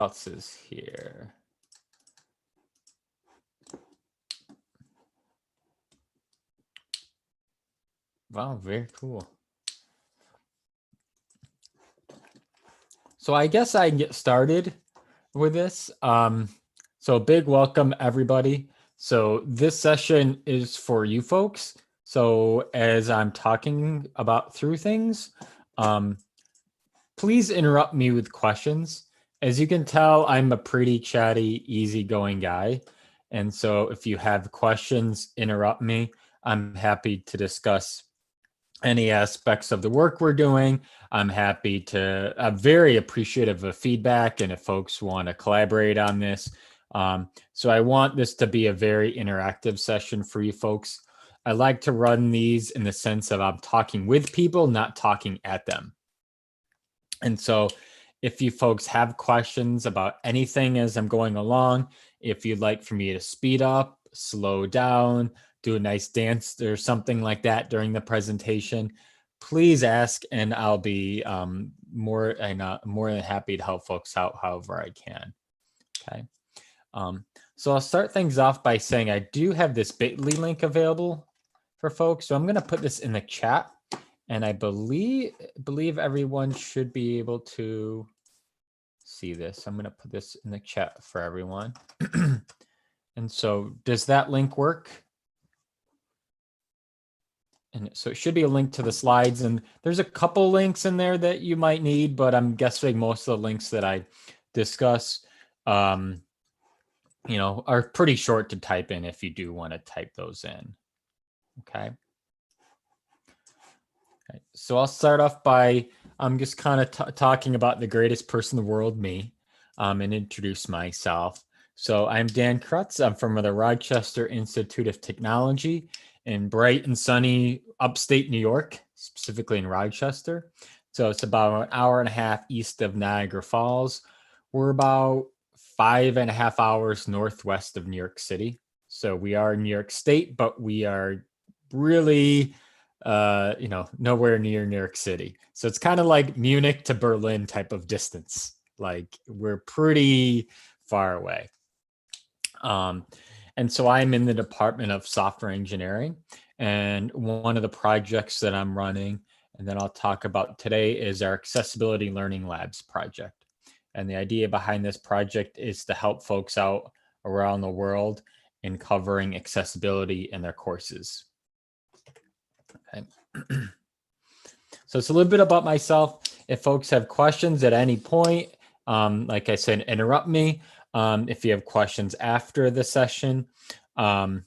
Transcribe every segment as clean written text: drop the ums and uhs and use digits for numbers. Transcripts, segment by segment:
else is here? Wow, very cool. So I guess I can get started with this. So big welcome, everybody. So this session is for you folks. So as I'm talking about through things, please interrupt me with questions. As you can tell, I'm a pretty chatty, easygoing guy. And so if you have questions, interrupt me. I'm happy to discuss any aspects of the work we're doing. I'm very appreciative of feedback and if folks want to collaborate on this. So I want this to be a very interactive session for you folks. I like to run these in the sense of I'm talking with people, not talking at them. And so if you folks have questions about anything as I'm going along, if you'd like for me to speed up, slow down, do a nice dance or something like that during the presentation, please ask and I'll be more than happy to help folks out however I can. Okay. So I'll start things off by saying I do have this bit.ly link available for folks. So I'm going to put this in the chat. And I believe everyone should be able to see this. I'm going to put this in the chat for everyone. And so does that link work? And so it should be a link to the slides. And there's a couple links in there that you might need, but I'm guessing most of the links that I discuss, are pretty short to type in if you do want to type those in. Okay. So I'll start off by just kind of talking about the greatest person in the world, me, and introduce myself. So I'm Dan Krutz. I'm from the Rochester Institute of Technology in bright and sunny upstate New York, specifically in Rochester. So it's about an hour and a half east of Niagara Falls. We're about 5.5 hours northwest of New York City. So we are in New York State, but we are really nowhere near New York City. So it's kind of like Munich to Berlin type of distance. Like we're pretty far away. And so I'm in the Department of Software Engineering. And one of the projects that I'm running, and then I'll talk about today, is our Accessibility Learning Labs project. And the idea behind this project is to help folks out around the world in covering accessibility in their courses. Okay. So it's a little bit about myself. If folks have questions at any point, like I said, interrupt me. If you have questions after the session, so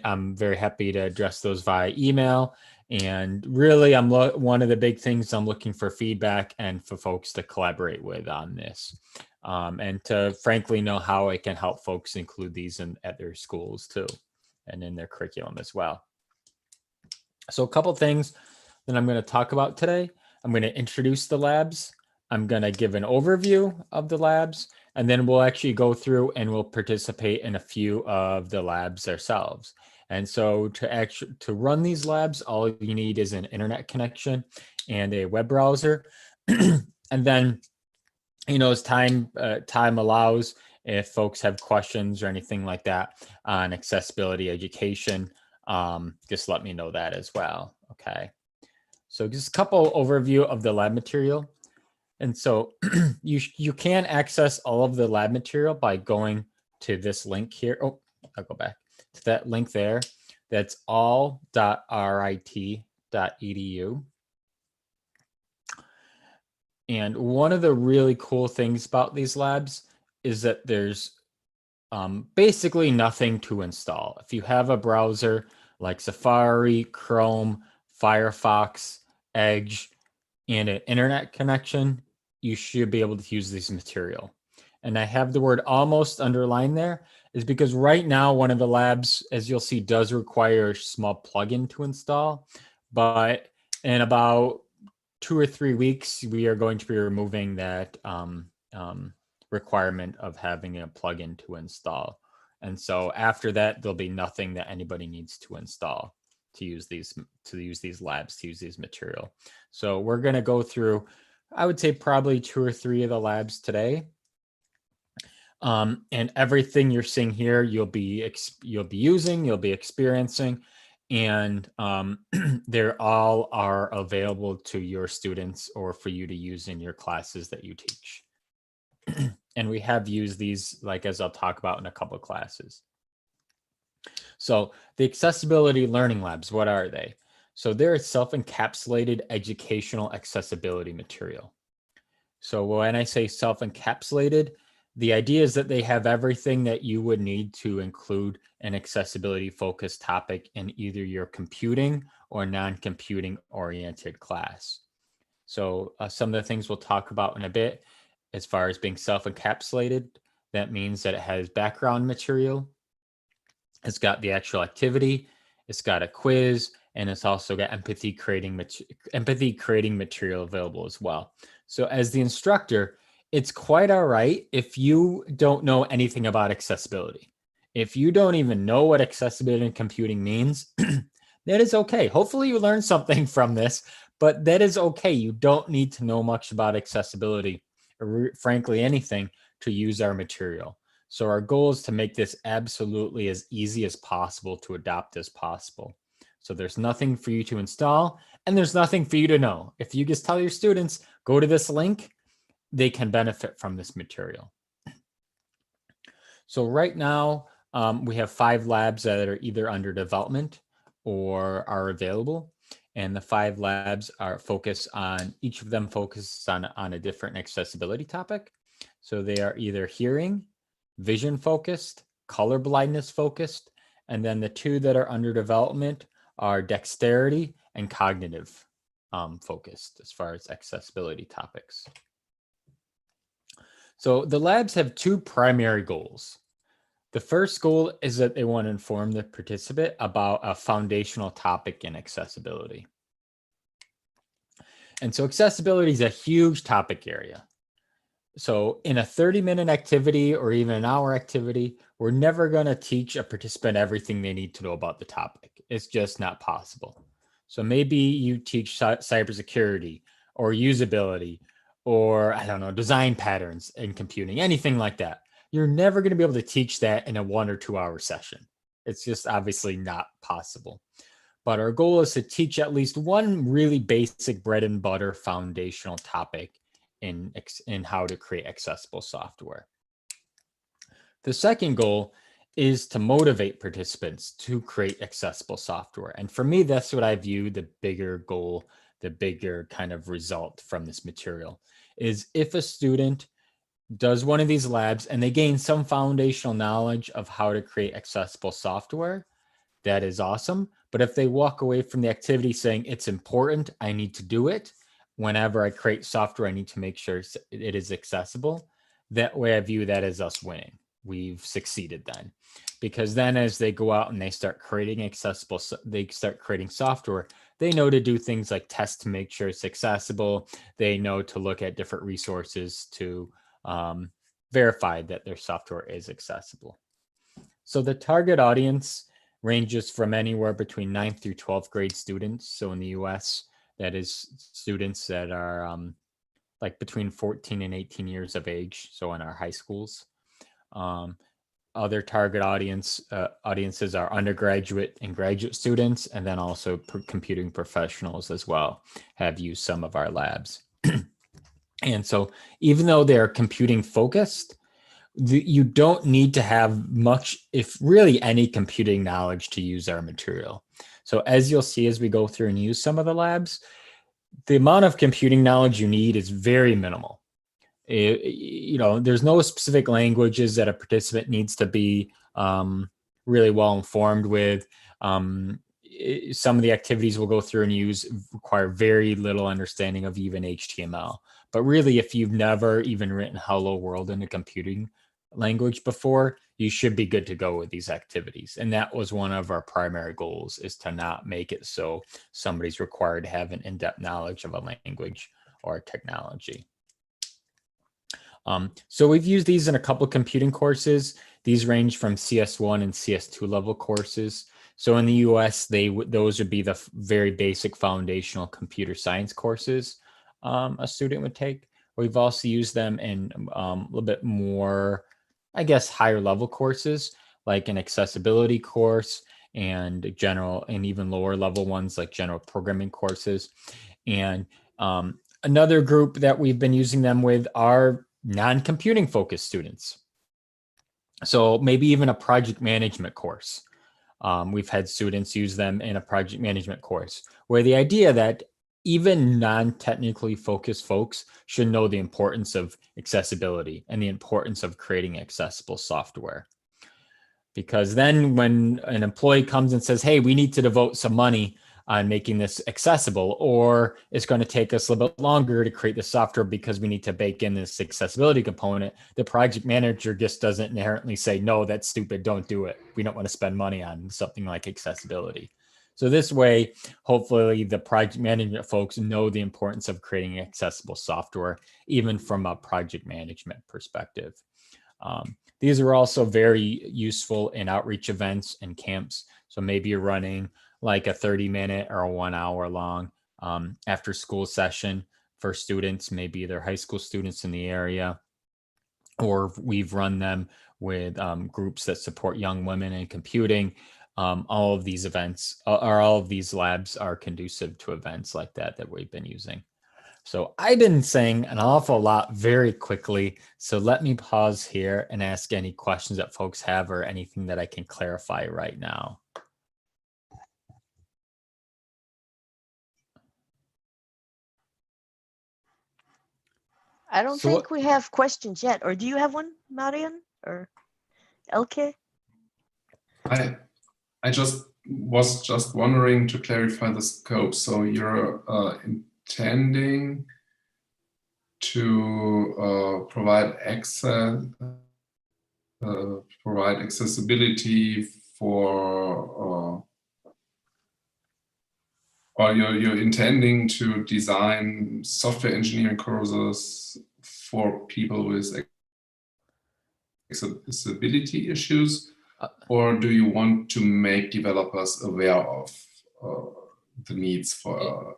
I'm very happy to address those via email. And really, one of the big things I'm looking for feedback and for folks to collaborate with on this, and to frankly know how I can help folks include these at their schools too, and in their curriculum as well. So a couple things that I'm going to talk about today. I'm going to introduce the labs. I'm going to give an overview of the labs, and then we'll actually go through and we'll participate in a few of the labs ourselves. And so to run these labs, all you need is an internet connection and a web browser. And then, as time allows, if folks have questions or anything like that on accessibility education, just let me know that as well. Okay. So just a couple overview of the lab material. And so you can access all of the lab material by going to this link here. Oh, I'll go back to that link there. That's all.rit.edu. And one of the really cool things about these labs is that there's basically nothing to install. If you have a browser like Safari, Chrome, Firefox, Edge, and an internet connection, you should be able to use this material. And I have the word almost underlined there is because right now, one of the labs, as you'll see, does require a small plugin to install. But in about 2 or 3 weeks, we are going to be removing that requirement of having a plugin to install. And so after that, there'll be nothing that anybody needs to install to use these labs, to use these material. So we're going to go through, I would say, probably 2 or 3 of the labs today. And everything you're seeing here, you'll be using, you'll be experiencing, and they're all are available to your students or for you to use in your classes that you teach. And we have used these, like, as I'll talk about in a couple of classes. So the accessibility learning labs, what are they? So they're a self-encapsulated educational accessibility material. So when I say self-encapsulated, the idea is that they have everything that you would need to include an accessibility focused topic in either your computing or non-computing oriented class. So some of the things we'll talk about in a bit, as far as being self-encapsulated, that means that it has background material, it's got the actual activity, it's got a quiz, and it's also got empathy creating material available as well. So as the instructor, it's quite all right if you don't know anything about accessibility. If you don't even know what accessibility and computing means, that is okay. Hopefully you learned something from this, but that is okay. You don't need to know much about accessibility or frankly anything to use our material. So our goal is to make this absolutely as easy as possible to adopt as possible. So there's nothing for you to install and there's nothing for you to know. If you just tell your students, go to this link, they can benefit from this material. So right now, we have 5 labs that are either under development or are available. And the 5 labs are focused on, each of them focuses on a different accessibility topic. So they are either hearing, vision focused, color blindness focused, and then the 2 that are under development are dexterity and cognitive focused as far as accessibility topics. So the labs have 2 primary goals. The first goal is that they want to inform the participant about a foundational topic in accessibility. And so accessibility is a huge topic area. So in a 30-minute activity or even an hour activity, we're never going to teach a participant everything they need to know about the topic. It's just not possible. So maybe you teach cybersecurity or usability or, I don't know, design patterns in computing, anything like that. You're never going to be able to teach that in a 1 or 2 hour session. It's just obviously not possible. But our goal is to teach at least one really basic bread and butter foundational topic in how to create accessible software. The second goal is to motivate participants to create accessible software. And for me, that's what I view the bigger goal, the bigger kind of result from this material is if a student does one of these labs and they gain some foundational knowledge of how to create accessible software, that is awesome. But if they walk away from the activity saying it's important, I need to do it. Whenever I create software, I need to make sure it is accessible. That way I view that as us winning. We've succeeded then. Because then as they go out and they start creating they start creating software, they know to do things like test to make sure it's accessible. They know to look at different resources to verify that their software is accessible. So the target audience ranges from anywhere between 9th through 12th grade students. So in the US, that is students that are like between 14 and 18 years of age. So in our high schools. Other target audiences are undergraduate and graduate students, and then also computing professionals as well have used some of our labs. And so even though they're computing focused, you don't need to have much, if really any, computing knowledge to use our material. So as you'll see as we go through and use some of the labs, the amount of computing knowledge you need is very minimal. There's no specific languages that a participant needs to be really well informed with. Some of the activities we'll go through and use require very little understanding of even HTML. But really, if you've never even written hello world in a computing language before, you should be good to go with these activities. And that was one of our primary goals, is to not make it so somebody's required to have an in-depth knowledge of a language or a technology. So we've used these in a couple of computing courses. These range from CS1 and CS2 level courses. So in the US, those would be the very basic foundational computer science courses a student would take. We've also used them in a little bit more I guess, higher level courses, like an accessibility course and general, and even lower level ones like general programming courses. And another group that we've been using them with are non-computing focused students. So maybe even a project management course. We've had students use them in a project management course, where the idea that even non-technically focused folks should know the importance of accessibility and the importance of creating accessible software. Because then when an employee comes and says, hey, we need to devote some money on making this accessible, or it's going to take us a little bit longer to create the software because we need to bake in this accessibility component, the project manager just doesn't inherently say, no, that's stupid, don't do it. We don't want to spend money on something like accessibility. So this way, hopefully the project management folks know the importance of creating accessible software, even from a project management perspective. These are also very useful in outreach events and camps. So maybe you're running like a 30-minute or a 1 hour long after school session for students, maybe they're high school students in the area, or we've run them with groups that support young women in computing. All of these events or all of these labs are conducive to events like that we've been using. So I've been saying an awful lot very quickly. So let me pause here and ask any questions that folks have or anything that I can clarify right now. I don't think we have questions yet. Or do you have one, Marian or Elke? I was just wondering to clarify the scope. So you're intending to provide accessibility for, or you're intending to design software engineering courses for people with accessibility issues, or do you want to make developers aware of the needs for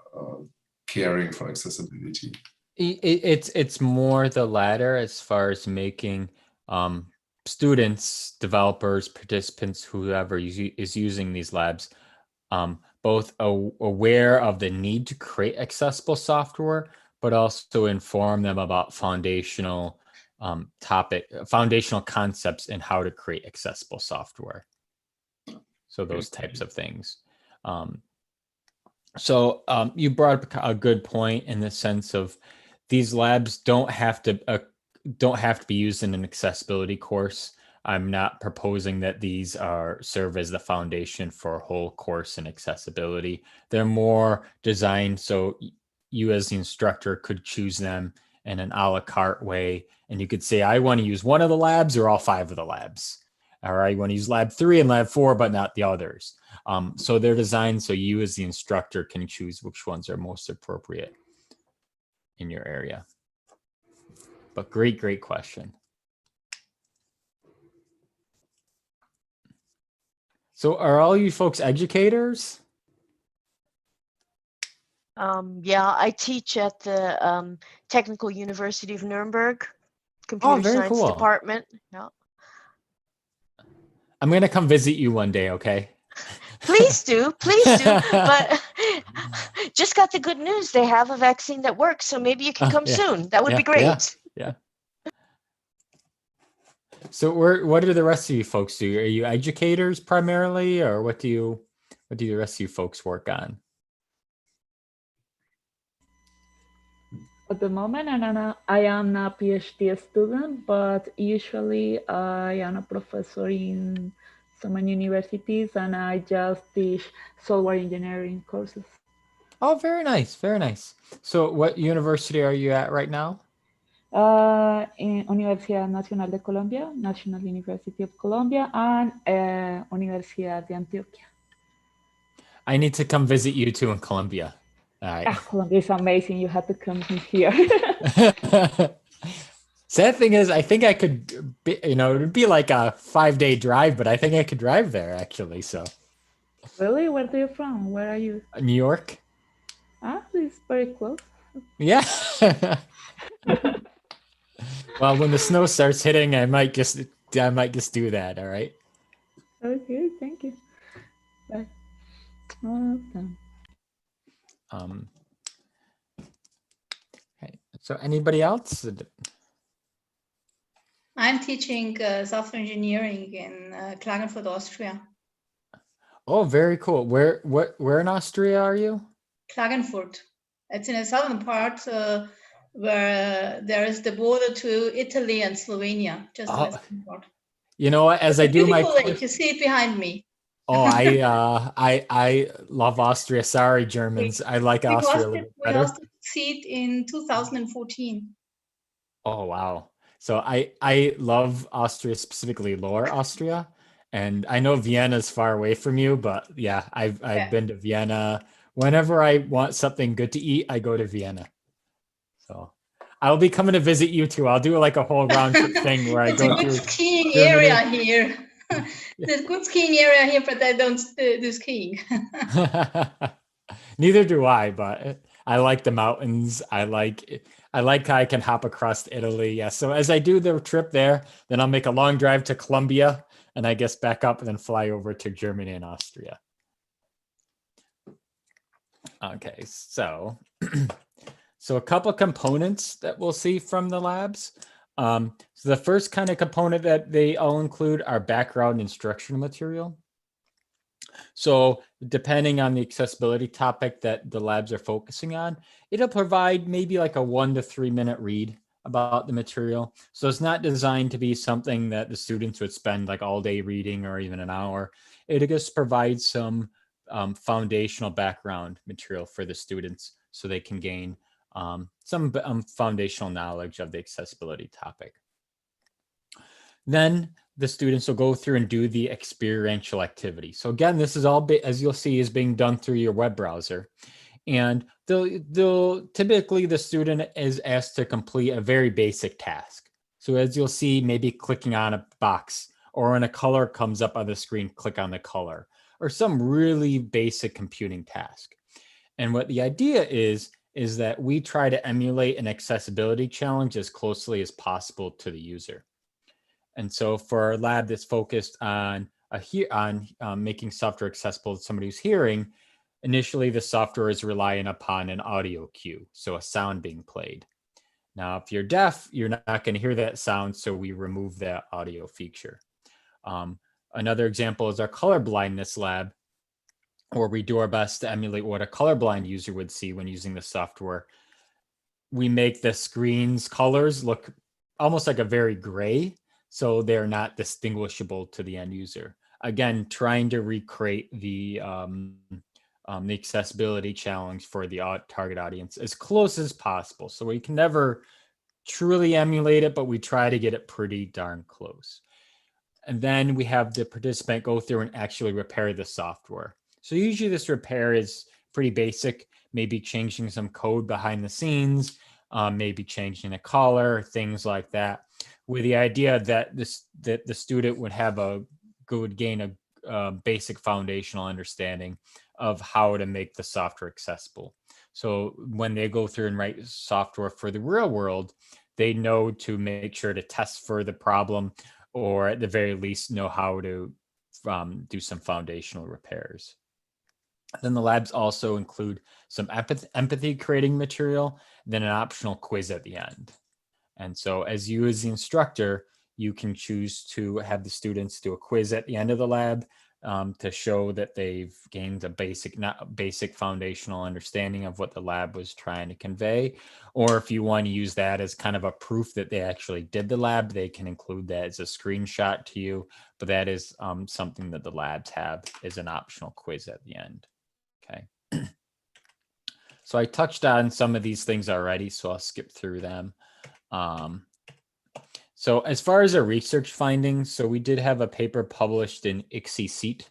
caring for accessibility? It's more the latter, as far as making students, developers, participants, whoever is using these labs, both aware of the need to create accessible software, but also inform them about foundational concepts in how to create accessible software. So those types of things. So you brought up a good point in the sense of these labs don't have to be used in an accessibility course. I'm not proposing that these serve as the foundation for a whole course in accessibility. They're more designed so you as the instructor could choose them in an a la carte way. And you could say, I want to use one of the labs or all 5 of the labs. All right, you want to use lab 3 and lab 4, but not the others. So they're designed so you as the instructor can choose which ones are most appropriate in your area. But great question. So are all you folks educators? Yeah, I teach at the Technical University of Nuremberg, Computer Science Department. Yeah. I'm going to come visit you one day, okay? Please do. But just got the good news. They have a vaccine that works, so maybe you can come soon. That would be great. Yeah. So what do the rest of you folks do? Are you educators primarily, or what do the rest of you folks work on? At the moment, I am a PhD student, but usually I am a professor in so many universities, and I just teach software engineering courses. Oh, very nice, very nice. So what university are you at right now? In Universidad Nacional de Colombia, National University of Colombia, and Universidad de Antioquia. I need to come visit you too in Colombia. All right. Colombia is amazing. You have to come here. Sad thing is, I think I could, it would be like a 5-day drive, but I think I could drive there actually. So. Really? Where are you from? Where are you? New York. It's very close. Yeah. Well, when the snow starts hitting, I might just I might just do that. All right. Okay, thank you. Bye. Awesome. Okay. So anybody else? I'm teaching software engineering in Klagenfurt, Austria. Oh, very cool. Where in Austria are you? Klagenfurt. It's in the southern part where there is the border to Italy and Slovenia, just in the southern part. You know what? As I do my lake, you see it behind me. Oh, I love Austria. Sorry, Germans. I like Austria a little bit better. We lost the seat in 2014. Oh, wow. So I love Austria, specifically Lower Austria. And I know Vienna's far away from you, but yeah, I've been to Vienna. Whenever I want something good to eat, I go to Vienna. So I'll be coming to visit you too. I'll do like a whole round trip thing where I go through. It's a good skiing area here. There's a good skiing area here, but I don't do skiing. Neither do I, but I like the mountains. I like how I can hop across Italy. Yeah. So as I do the trip there, then I'll make a long drive to Colombia and I guess back up and then fly over to Germany and Austria. Okay, so so a couple of components that we'll see from the labs. So the first kind of component that they all include are background instructional material. So depending on the accessibility topic that the labs are focusing on, it'll provide maybe like a 1 to 3 minute read about the material. So it's not designed to be something that the students would spend like all day reading or even an hour. It just provides some foundational background material for the students so they can gain some foundational knowledge of the accessibility topic. Then the students will go through and do the experiential activity. So again, this is all, as you'll see, is being done through your web browser. And they'll typically the student is asked to complete a very basic task. So as you'll see, maybe clicking on a box, or when a color comes up on the screen, click on the color, or some really basic computing task. And what the idea is that we try to emulate an accessibility challenge as closely as possible to the user. And so for our lab that's focused on making software accessible to somebody who's hearing, initially the software is relying upon an audio cue, so a sound being played. Now, if you're deaf, you're not going to hear that sound, so we remove that audio feature. Another example is our color blindness lab, where we do our best to emulate what a colorblind user would see when using the software. We make the screen's colors look almost like a very gray, so they're not distinguishable to the end user. Again, trying to recreate the accessibility challenge for the target audience as close as possible. So we can never truly emulate it, but we try to get it pretty darn close. And then we have the participant go through and actually repair the software. So usually this repair is pretty basic, maybe changing some code behind the scenes, maybe changing a color, things like that, with the idea that the student would gain a basic foundational understanding of how to make the software accessible. So when they go through and write software for the real world, they know to make sure to test for the problem, or at the very least know how to do some foundational repairs. Then the labs also include some empathy creating material, then an optional quiz at the end. And so as you as the instructor, you can choose to have the students do a quiz at the end of the lab to show that they've gained a basic foundational understanding of what the lab was trying to convey. Or if you want to use that as kind of a proof that they actually did the lab, they can include that as a screenshot to you. But that is something that the labs have as an optional quiz at the end. Okay. So I touched on some of these things already, so I'll skip through them. So as far as our research findings, so we did have a paper published in ICSI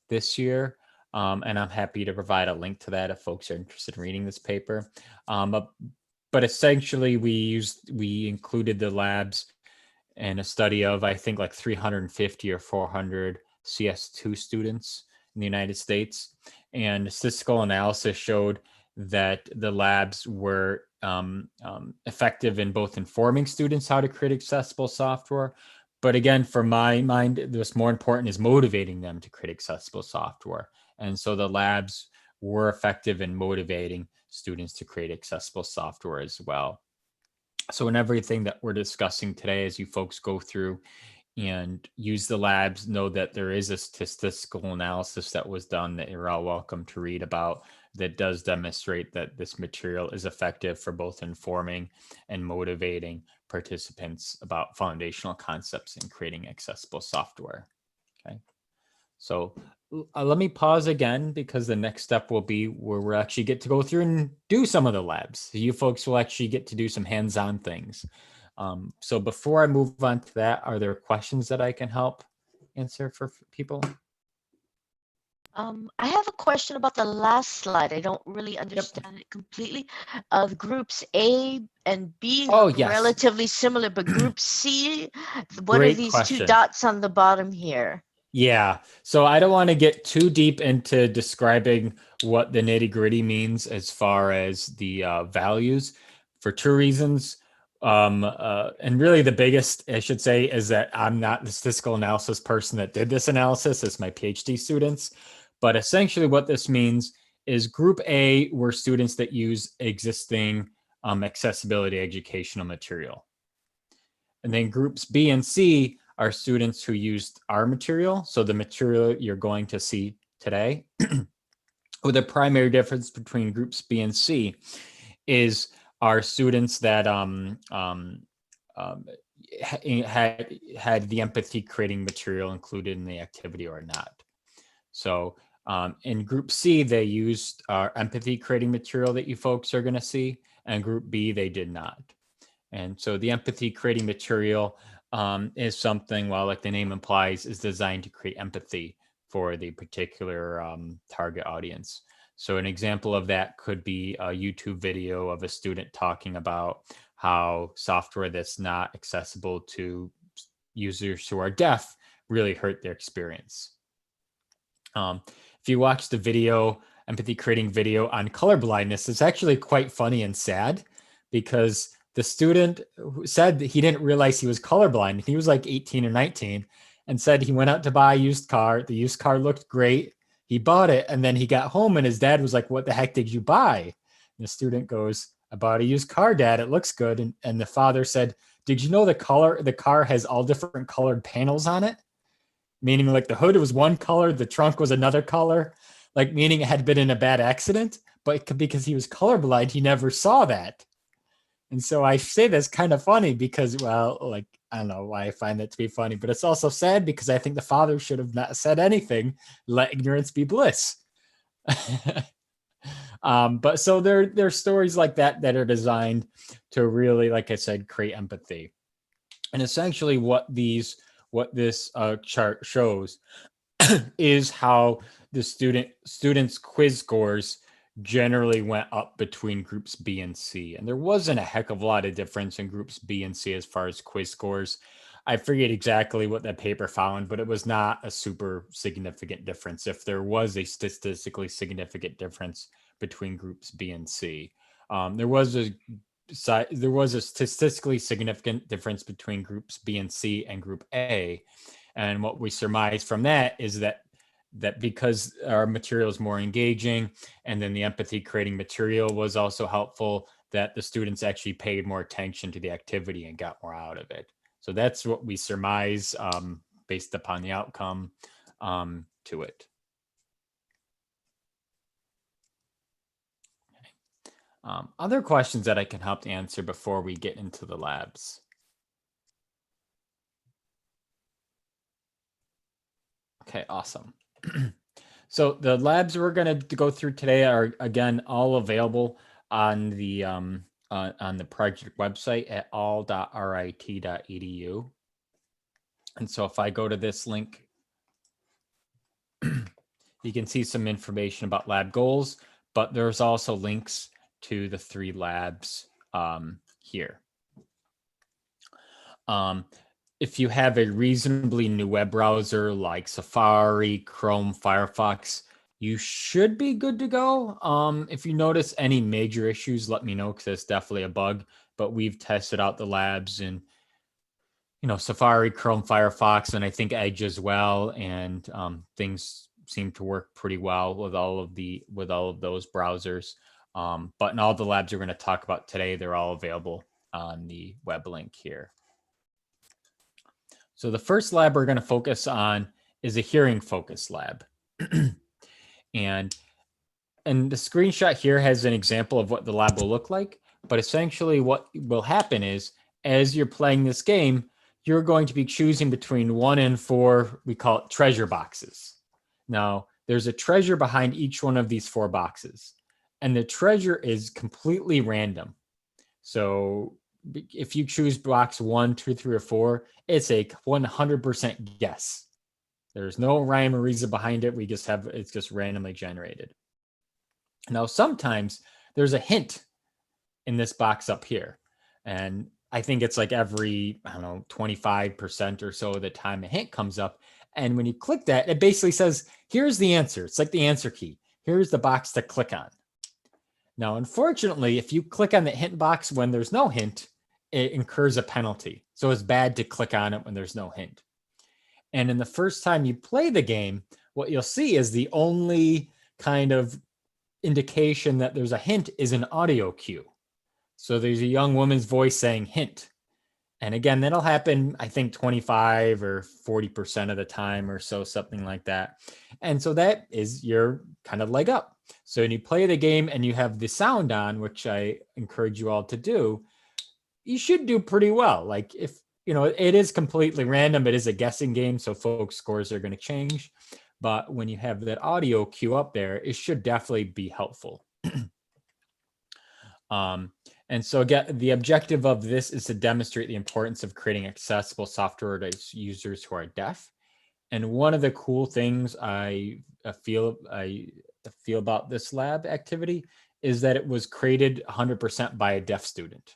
this year, and I'm happy to provide a link to that if folks are interested in reading this paper. But essentially, we included the labs in a study of, I think, like 350 or 400 CS2 students in the United States, and statistical analysis showed that the labs were effective in both informing students how to create accessible software, But again, for my mind, what's more important is motivating them to create accessible software. And so the labs were effective in motivating students to create accessible software as well. So in everything that we're discussing today, as you folks go through and use the labs, know that there is a statistical analysis that was done that you're all welcome to read about that does demonstrate that this material is effective for both informing and motivating participants about foundational concepts in creating accessible software. Okay, so let me pause again, because the next step will be where we'll actually get to go through and do some of the labs. So you folks will actually get to do some hands-on things. So before I move on to that, are there questions that I can help answer for people? I have a question about the last slide. I don't really understand it completely. Groups A and B look relatively similar, but group C, what are these two dots on the bottom here? Yeah, so I don't want to get too deep into describing what the nitty-gritty means as far as the values, for two reasons. And really the biggest, I should say, is that I'm not the statistical analysis person that did this analysis. It's my PhD students. But essentially what this means is group A were students that use existing accessibility educational material. And then groups B and C are students who used our material. So the material you're going to see today. With the primary difference between groups B and C is our students that had the empathy creating material included in the activity or not. So in group C, they used our empathy creating material that you folks are going to see, and group B, they did not. And so the empathy creating material is something, well, like the name implies, is designed to create empathy for the particular target audience. So an example of that could be a YouTube video of a student talking about how software that's not accessible to users who are deaf really hurt their experience. If you watch the video, empathy creating video on colorblindness, it's actually quite funny and sad, because the student said that he didn't realize he was colorblind. He was like 18 or 19 and said he went out to buy a used car. The used car looked great. He bought it, and then he got home and his dad was like, "What the heck did you buy?" And the student goes, "I bought a used car, Dad. It looks good." And the father said, "Did you know the car has all different colored panels on it?" Meaning like the hood was one color, the trunk was another color, like meaning it had been in a bad accident, but because he was colorblind, he never saw that. And so I say that's kind of funny because, well, like, I don't know why I find that to be funny, but it's also sad because I think the father should have not said anything. Let ignorance be bliss. But so there are stories like that that are designed to really, like I said, create empathy. And essentially what this chart shows is how the students' quiz scores generally went up between groups B and C. And there wasn't a heck of a lot of difference in groups B and C as far as quiz scores. I forget exactly what that paper found, but it was not a super significant difference. If there was a statistically significant difference between groups B and C, there was a statistically significant difference between groups B and C and group A. And what we surmise from that is that because our material is more engaging, and then the empathy creating material was also helpful, that the students actually paid more attention to the activity and got more out of it. So that's what we surmise based upon the outcome to it. Other questions that I can help to answer before we get into the labs? Okay, awesome. So the labs we're going to go through today are, again, all available on the project website at all.rit.edu. And so if I go to this link, you can see some information about lab goals, but there's also links to the 3 labs here. If you have a reasonably new web browser like Safari, Chrome, Firefox, you should be good to go. If you notice any major issues, let me know, because it's definitely a bug. But we've tested out the labs, and Safari, Chrome, Firefox, and I think Edge as well. And things seem to work pretty well with all of those browsers. But in all the labs we're going to talk about today, they're all available on the web link here. So the first lab we're going to focus on is a hearing focus lab. And the screenshot here has an example of what the lab will look like. But essentially what will happen is, as you're playing this game, you're going to be choosing between 1 and 4, we call it treasure boxes. Now, there's a treasure behind each one of these 4 boxes. And the treasure is completely random. So if you choose box 1, 2, 3, or 4, it's a 100% guess. There's no rhyme or reason behind it. It's just randomly generated. Now, sometimes there's a hint in this box up here. And I think it's like every, 25% or so of the time a hint comes up. And when you click that, it basically says, here's the answer. It's like the answer key. Here's the box to click on. Now, unfortunately, if you click on the hint box when there's no hint, it incurs a penalty. So it's bad to click on it when there's no hint. And in the first time you play the game, what you'll see is the only kind of indication that there's a hint is an audio cue. So there's a young woman's voice saying hint. And again, that'll happen, I think 25 or 40% of the time or so, something like that. And so that is your kind of leg up. So when you play the game and you have the sound on, which I encourage you all to do, you should do pretty well. Like if, it is completely random, it is a guessing game, so folks' scores are going to change. But when you have that audio cue up there, it should definitely be helpful. And so again, the objective of this is to demonstrate the importance of creating accessible software to users who are deaf. And one of the cool things I feel about this lab activity is that it was created 100% by a deaf student.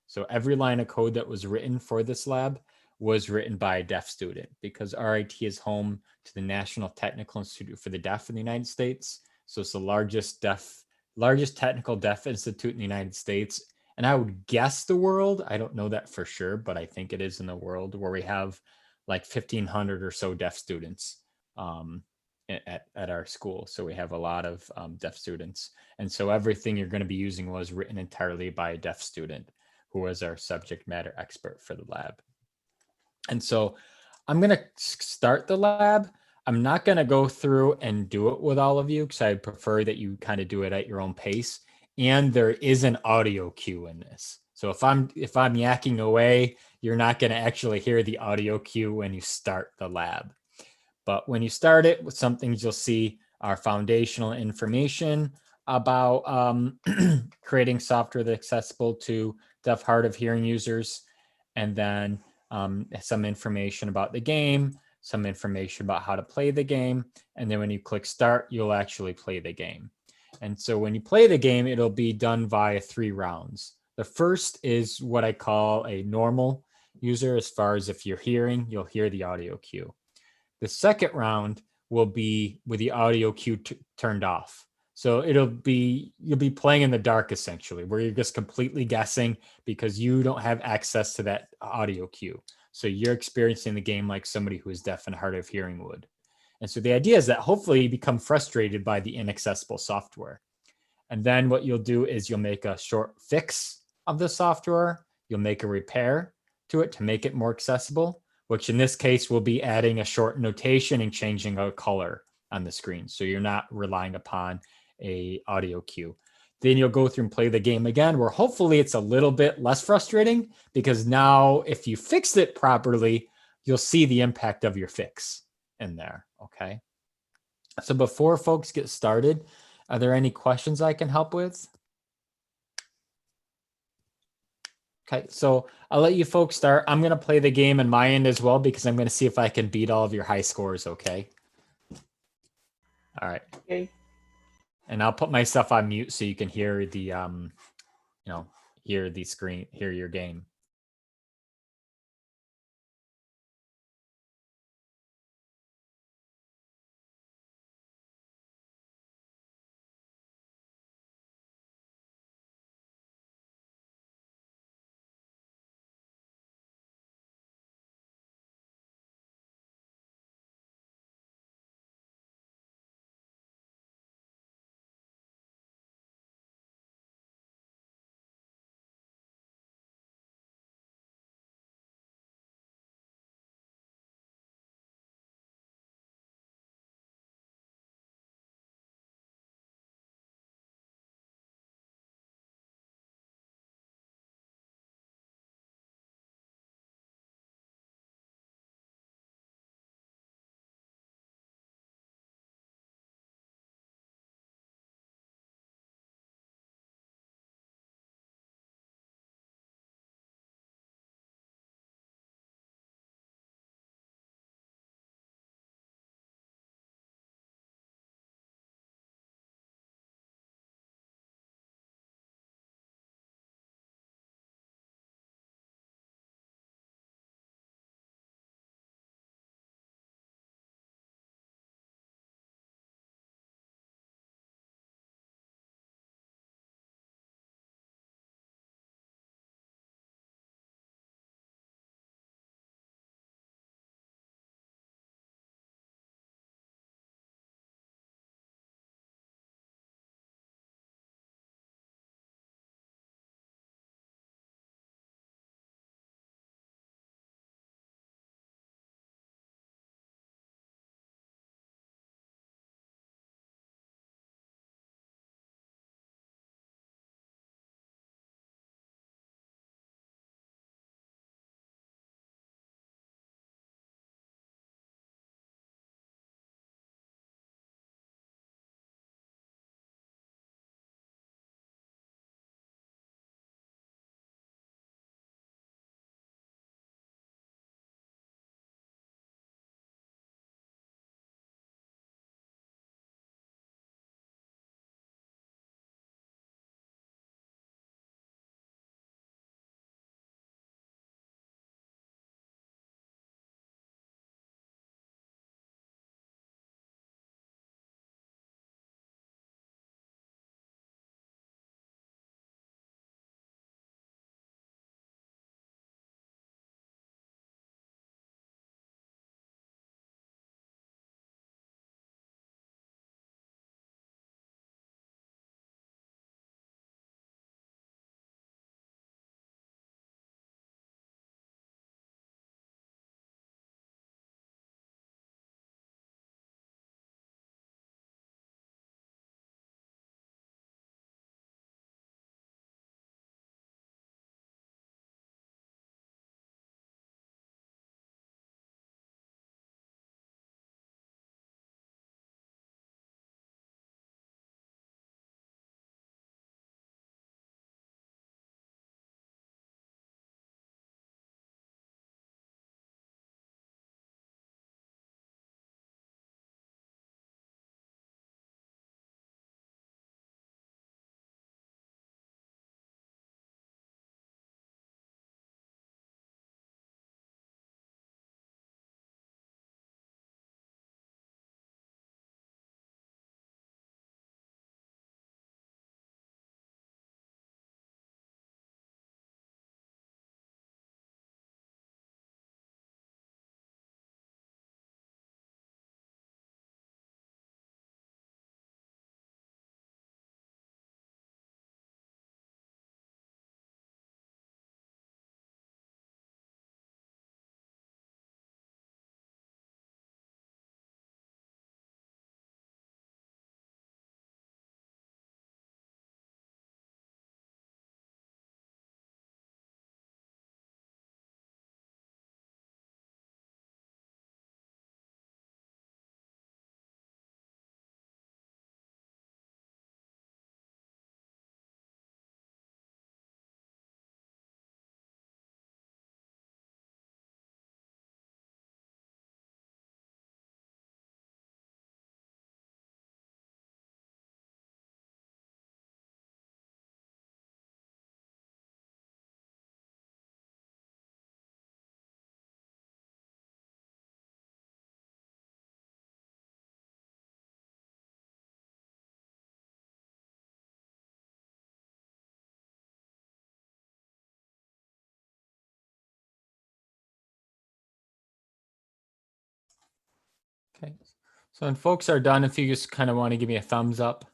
So every line of code that was written for this lab was written by a deaf student, because RIT is home to the National Technical Institute for the Deaf in the United States. So it's the largest technical deaf institute in the United States. And I would guess the world. I don't know that for sure, but I think it is in the world, where we have like 1,500 or so deaf students at our school. So we have a lot of deaf students. And so everything you're going to be using was written entirely by a deaf student who was our subject matter expert for the lab. And so I'm going to start the lab. I'm not going to go through and do it with all of you, because I prefer that you kind of do it at your own pace. And there is an audio cue in this. So if I'm yakking away, you're not going to actually hear the audio cue when you start the lab. But when you start it, with some things you'll see are foundational information about creating software that's accessible to deaf, hard of hearing users. And then some information about the game, some information about how to play the game. And then when you click start, you'll actually play the game. And so when you play the game, it'll be done via 3 rounds. The first is what I call a normal user, as far as if you're hearing, you'll hear the audio cue. The second round will be with the audio cue turned off. So you'll be playing in the dark, essentially, where you're just completely guessing because you don't have access to that audio cue. So you're experiencing the game like somebody who is deaf and hard of hearing would. And so the idea is that hopefully you become frustrated by the inaccessible software. And then what you'll do is you'll make a short fix of the software. You'll make a repair to it to make it more accessible, which in this case will be adding a short notation and changing a color on the screen. So you're not relying upon a audio cue. Then you'll go through and play the game again, where hopefully it's a little bit less frustrating, because now if you fixed it properly, you'll see the impact of your fix in there. Okay. So before folks get started, are there any questions I can help with? Okay, so I'll let you folks start. I'm going to play the game on my end as well, because I'm going to see if I can beat all of your high scores. Okay. All right. Okay. And I'll put myself on mute so you can hear the, hear the screen, hear your game. Okay. So when folks are done, if you just kind of want to give me a thumbs up.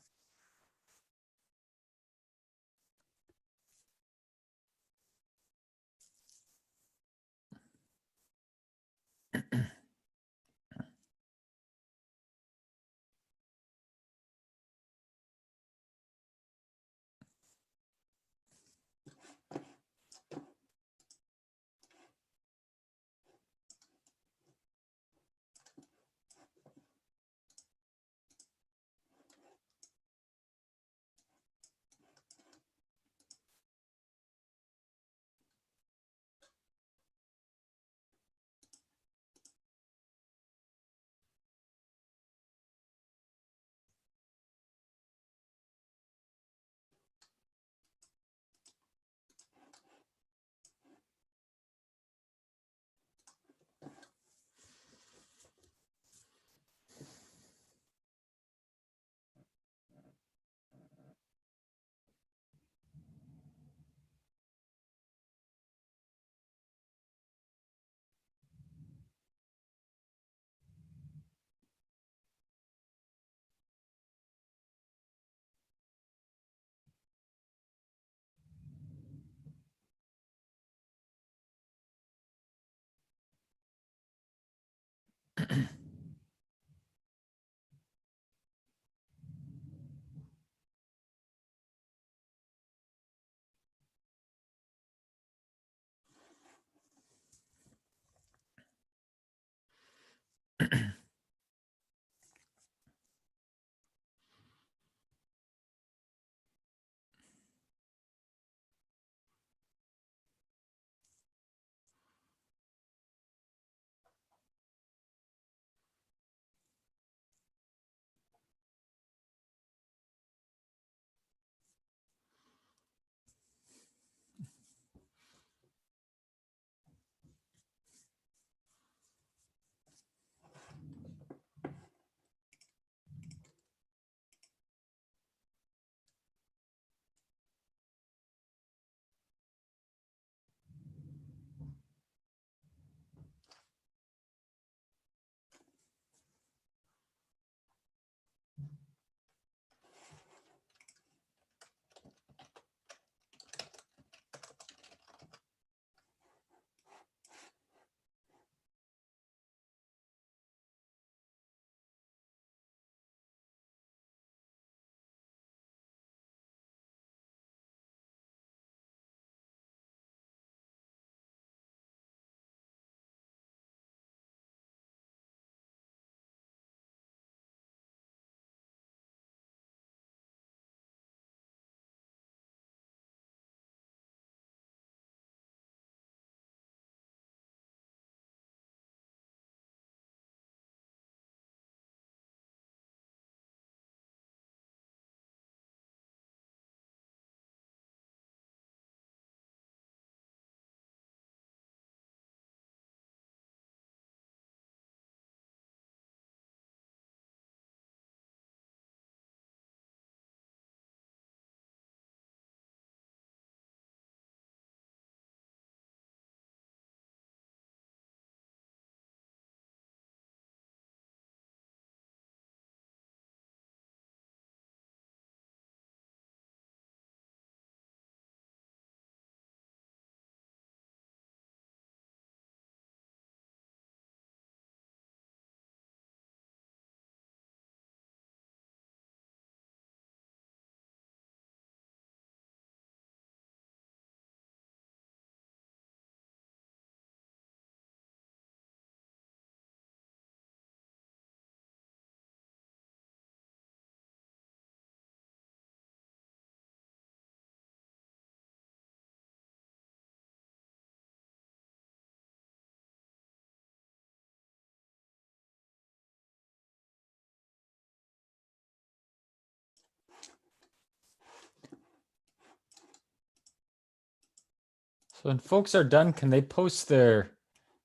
So when folks are done, can they post their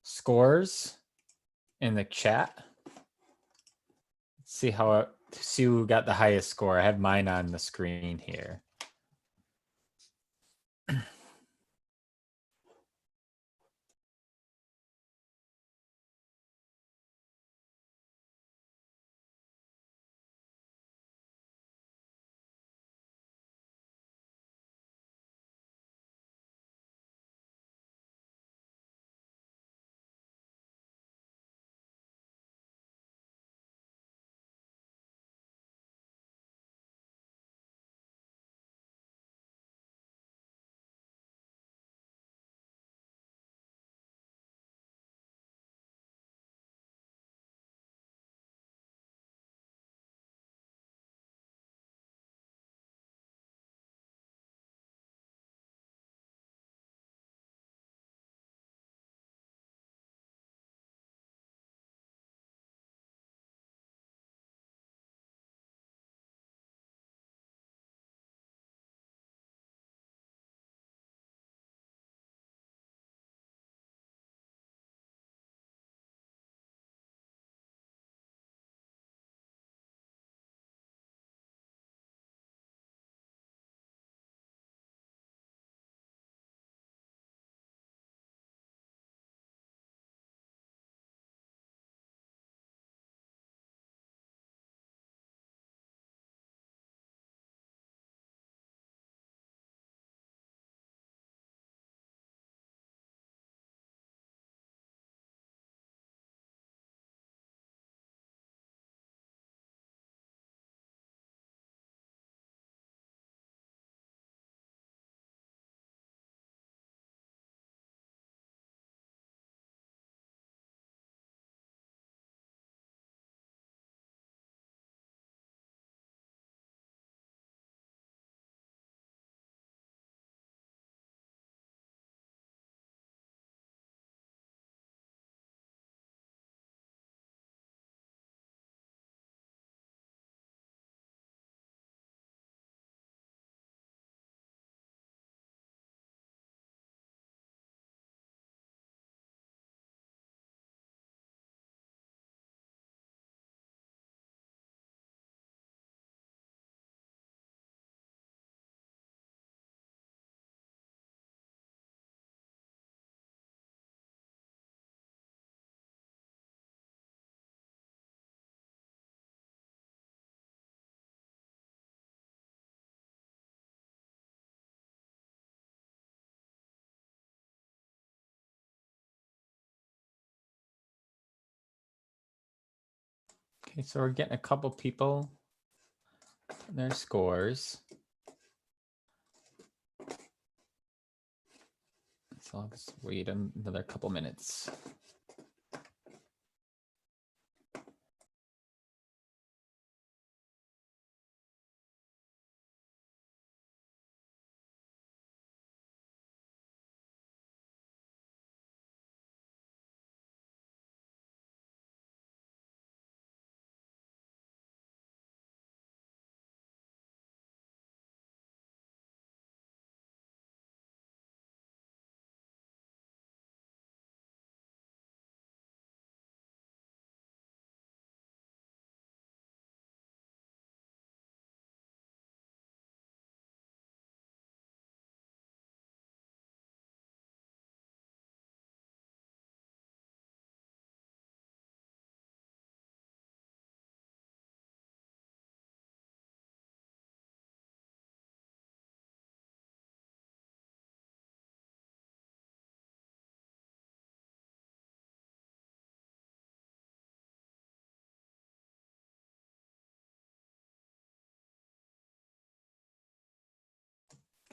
scores in the chat? Let's see who got the highest score. I have mine on the screen here. Okay, so we're getting a couple people putting their scores. So I'll just wait another couple minutes.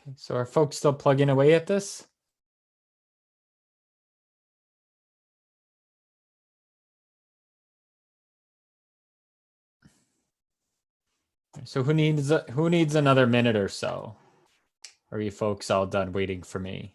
Okay, so are folks still plugging away at this? So who needs another minute or so? Or are you folks all done waiting for me?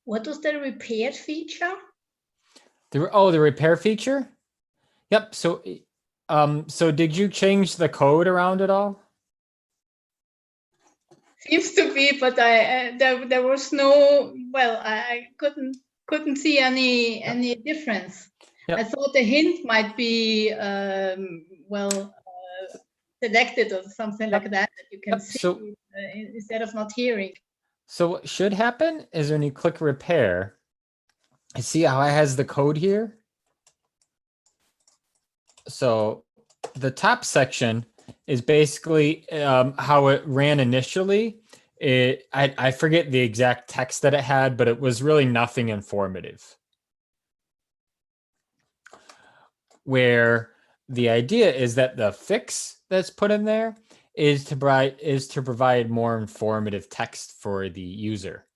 What was the repair feature? The repair feature? Yep. So, so did you change the code around at all? Seems to be, but there was no. Well, I couldn't see any difference. Yep. I thought the hint might be selected or something like that you can see instead of not hearing. So what should happen is when you click repair, see how it has the code here? So the top section is basically how it ran initially. I forget the exact text that it had, but it was really nothing informative. Where the idea is that the fix that's put in there is to provide more informative text for the user.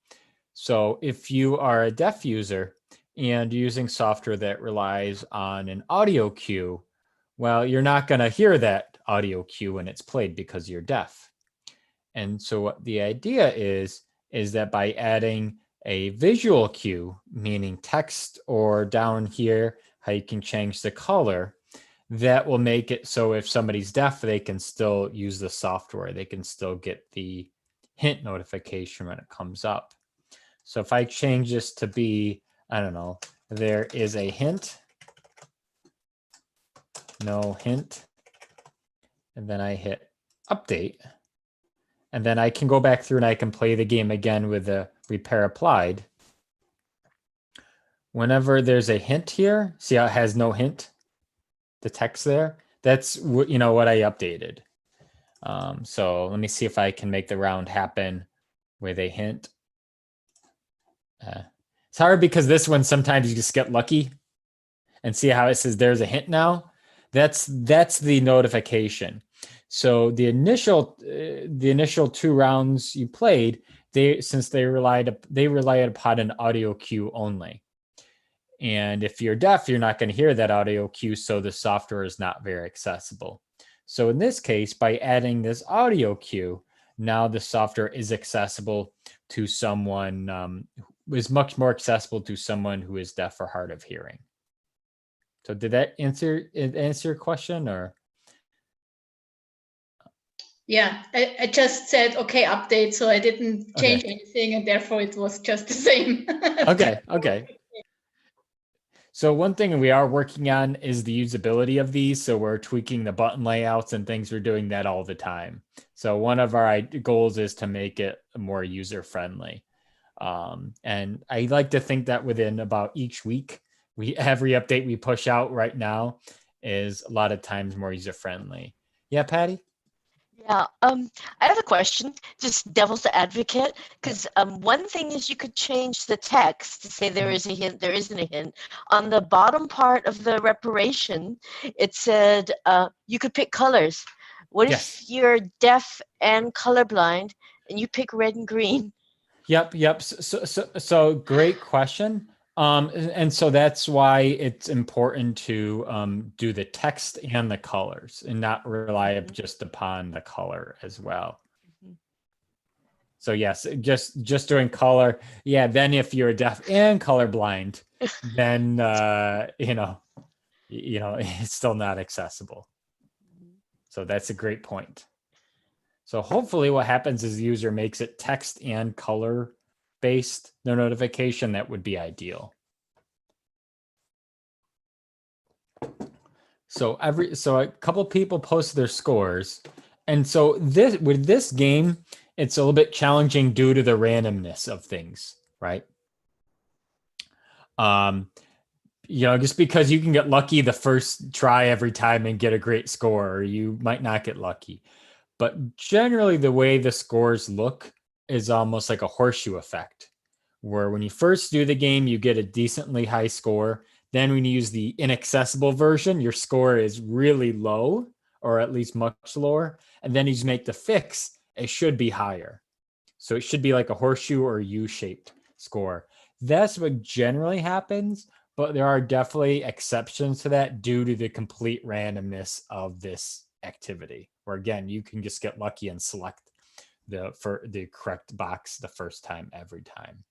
So if you are a deaf user and using software that relies on an audio cue, well, you're not going to hear that audio cue when it's played because you're deaf. And so what the idea is that by adding a visual cue, meaning text, or down here, how you can change the color, that will make it so if somebody's deaf, they can still use the software. They can still get the hint notification when it comes up. So if I change this to be, I don't know, there is a hint, no hint, and then I hit update, and then I can go back through and I can play the game again with the repair applied. Whenever there's a hint here, see how it has no hint, the text there? That's what I updated. So let me see if I can make the round happen with a hint. It's hard because this one sometimes you just get lucky and see how it says there's a hint now. That's the notification. So the initial 2 rounds you played, they relied upon an audio cue only. And if you're deaf, you're not going to hear that audio cue, so the software is not very accessible. So in this case, by adding this audio cue, now the software is accessible to someone was much more accessible to someone who is deaf or hard of hearing. So did that answer your question, or? Yeah, I just said, okay, update. So I didn't change anything, and therefore it was just the same. Okay. So one thing we are working on is the usability of these. So we're tweaking the button layouts and things. We're doing that all the time. So one of our goals is to make it more user-friendly. And I like to think that within about each week, every update we push out right now is a lot of times more user-friendly. Yeah, Patty? Yeah, I have a question, just devil's advocate, because one thing is you could change the text to say there is a hint, there isn't a hint. On the bottom part of the reparation, it said you could pick colors. What if you're deaf and colorblind and you pick red and green? Yep. So great question. And so that's why it's important to do the text and the colors and not rely just upon the color as well. So yes, just doing color. Yeah. Then if you're deaf and colorblind, then it's still not accessible. So that's a great point. So hopefully what happens is the user makes it text and color based, no notification. That would be ideal. So a couple people posted their scores. And so with this game, it's a little bit challenging due to the randomness of things, right? Just because you can get lucky the first try every time and get a great score, or you might not get lucky. But generally the way the scores look is almost like a horseshoe effect, where when you first do the game, you get a decently high score. Then when you use the inaccessible version, your score is really low, or at least much lower. And then you make the fix, it should be higher. So it should be like a horseshoe or U-shaped score. That's what generally happens, but there are definitely exceptions to that due to the complete randomness of this activity, where again, you can just get lucky and select the correct box the first time every time.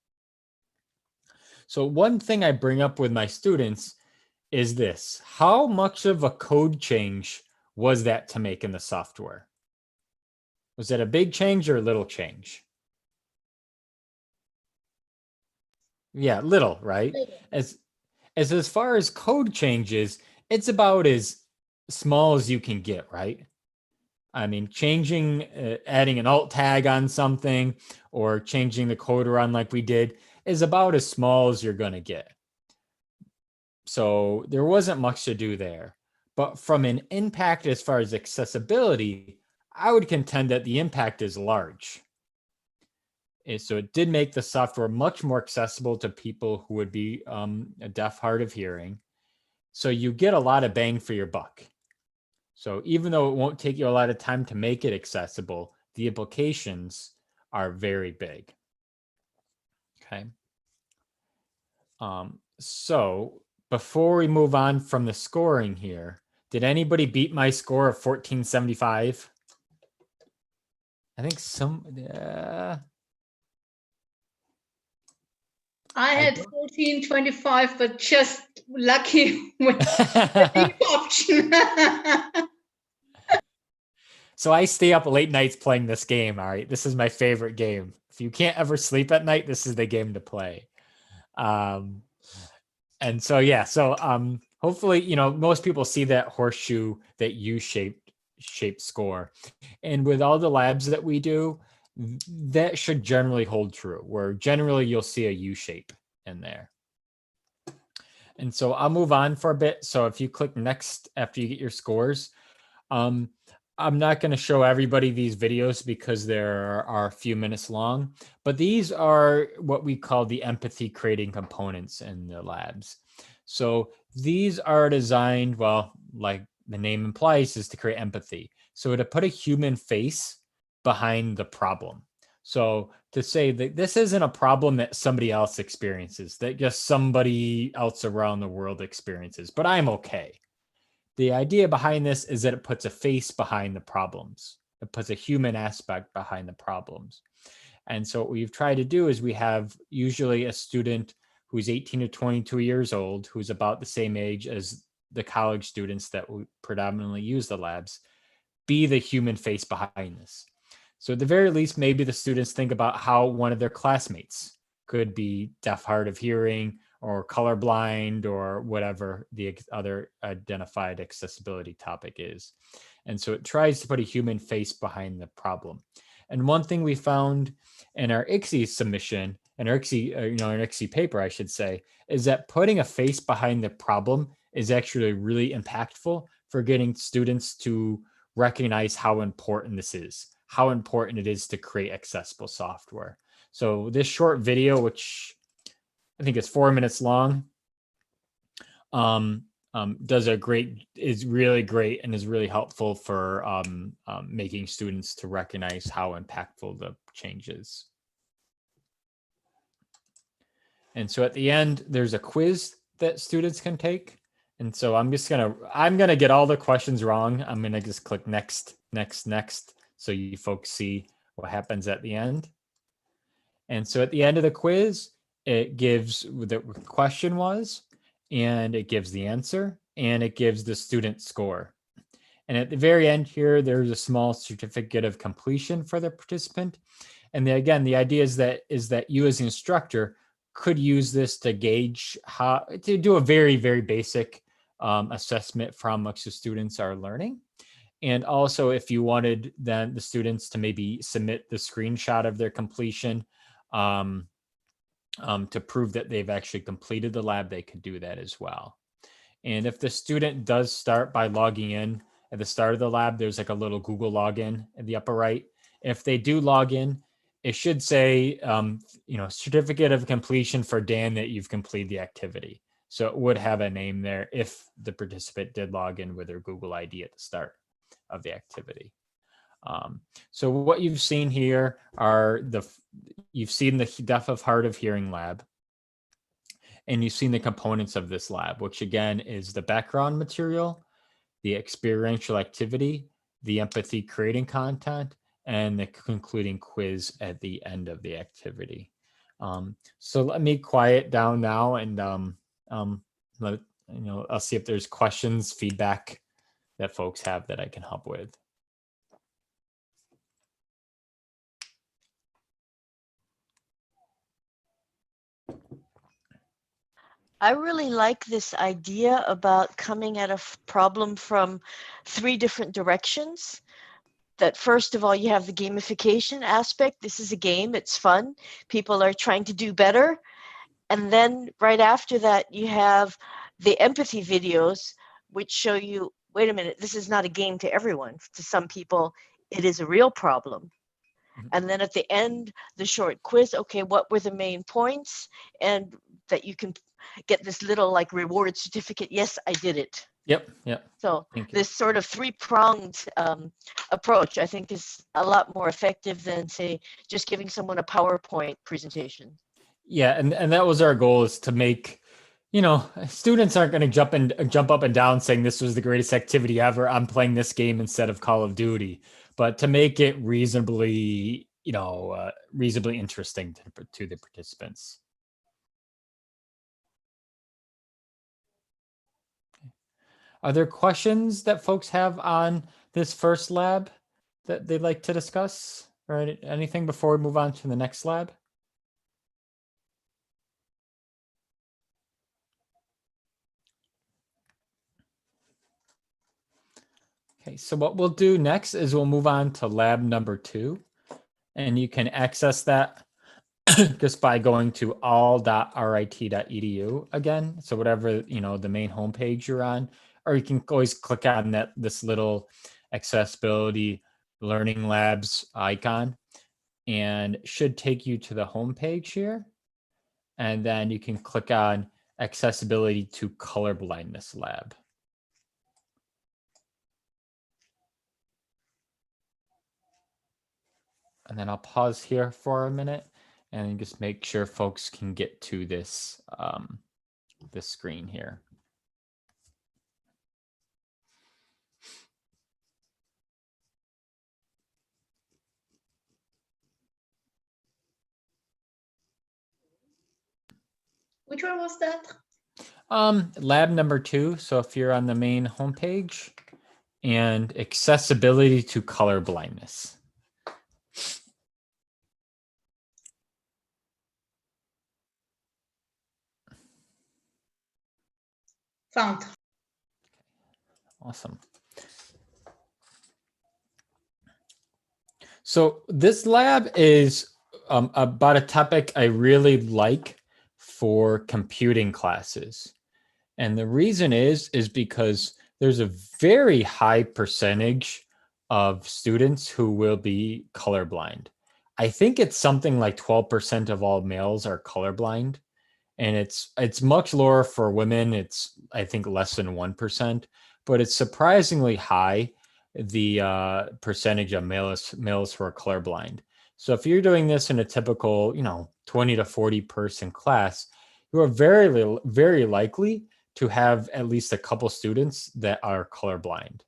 So one thing I bring up with my students is this: how much of a code change was that to make in the software? Was that a big change or a little change? Yeah, little, right? As far as code changes, it's about as small as you can get, right? I mean, adding an alt tag on something or changing the code around like we did is about as small as you're going to get. So there wasn't much to do there. But from an impact as far as accessibility, I would contend that the impact is large. So it did make the software much more accessible to people who would be deaf, hard of hearing. So you get a lot of bang for your buck. So even though it won't take you a lot of time to make it accessible, the implications are very big. Okay. So before we move on from the scoring here, did anybody beat my score of 1475? I think I had 1425, but just lucky with the option. So I stay up late nights playing this game. All right. This is my favorite game. If you can't ever sleep at night, this is the game to play. And so, yeah. So hopefully, most people see that horseshoe, that U-shaped score. And with all the labs that we do, that should generally hold true, where generally you'll see a U-shape in there. And so I'll move on for a bit. So if you click next after you get your scores, I'm not going to show everybody these videos because they are a few minutes long, but these are what we call the empathy creating components in the labs. So these are designed, well, like the name implies, is to create empathy. So to put a human face behind the problem. So to say that this isn't a problem that somebody else experiences, that just somebody else around the world experiences, but I'm okay. The idea behind this is that it puts a face behind the problems. It puts a human aspect behind the problems. And so what we've tried to do is we have usually a student who's 18 to 22 years old, who's about the same age as the college students that we predominantly use the labs, be the human face behind this. So at the very least, maybe the students think about how one of their classmates could be deaf, hard of hearing, or colorblind, or whatever the other identified accessibility topic is. And so it tries to put a human face behind the problem. And one thing we found in our ICSE submission, and our ICSE, our ICSE paper, I should say, is that putting a face behind the problem is actually really impactful for getting students to recognize how important this is, how important it is to create accessible software. So this short video, which I think is 4 minutes long, is really great and is really helpful for making students to recognize how impactful the change is. And so at the end, there's a quiz that students can take. And so I'm gonna get all the questions wrong. I'm gonna just click next, next, next, so you folks see what happens at the end. And so at the end of the quiz, it gives what the question was, and it gives the answer, and it gives the student score. And at the very end here, there's a small certificate of completion for the participant. And again, the idea is that you as an instructor could use this to gauge how to do a very, very basic assessment from which the students are learning. And also, if you wanted then the students to maybe submit the screenshot of their completion to prove that they've actually completed the lab, they could do that as well. And if the student does start by logging in at the start of the lab, there's like a little Google login in the upper right. If they do log in, it should say, certificate of completion for Dan that you've completed the activity. So it would have a name there if the participant did log in with their Google ID at the start of the activity. So what you've seen here are you've seen the deaf of hard of hearing lab, and you've seen the components of this lab, which again is the background material, the experiential activity, the empathy creating content, and the concluding quiz at the end of the activity. So let me quiet down now, and I'll see if there's questions, feedback that folks have that I can help with. I really like this idea about coming at a problem from 3 different directions. That first of all, you have the gamification aspect. This is a game, it's fun. People are trying to do better. And then right after that, you have the empathy videos, which show you, wait a minute, this is not a game to everyone. To some people, it is a real problem. And then at the end, the short quiz, okay, what were the main points? And that you can get this little like reward certificate. Yes, I did it. Yep. So this sort of 3-pronged approach, I think, is a lot more effective than, say, just giving someone a PowerPoint presentation. Yeah, and that was our goal, is to make, students aren't going to jump up and down saying this was the greatest activity ever, I'm playing this game instead of Call of Duty, but to make it reasonably, reasonably interesting to the participants. Are there questions that folks have on this first lab that they'd like to discuss, or anything before we move on to the next lab? Okay, so what we'll do next is we'll move on to lab number 2, and you can access that just by going to all.rit.edu again. So whatever, the main homepage you're on, or you can always click on this little accessibility learning labs icon, and it should take you to the homepage here. And then you can click on accessibility to colorblindness lab. And then I'll pause here for a minute and just make sure folks can get to this, this screen here. Which one was that? Lab number 2. So if you're on the main homepage, and accessibility to color blindness. Found. Awesome. So this lab is about a topic I really like for computing classes. And the reason is because there's a very high percentage of students who will be colorblind. I think it's something like 12% of all males are colorblind. And it's much lower for women. It's, I think, less than 1%, but it's surprisingly high, the percentage of males who are colorblind. So if you're doing this in a typical, 20 to 40 person class, you are very likely to have at least a couple students that are colorblind.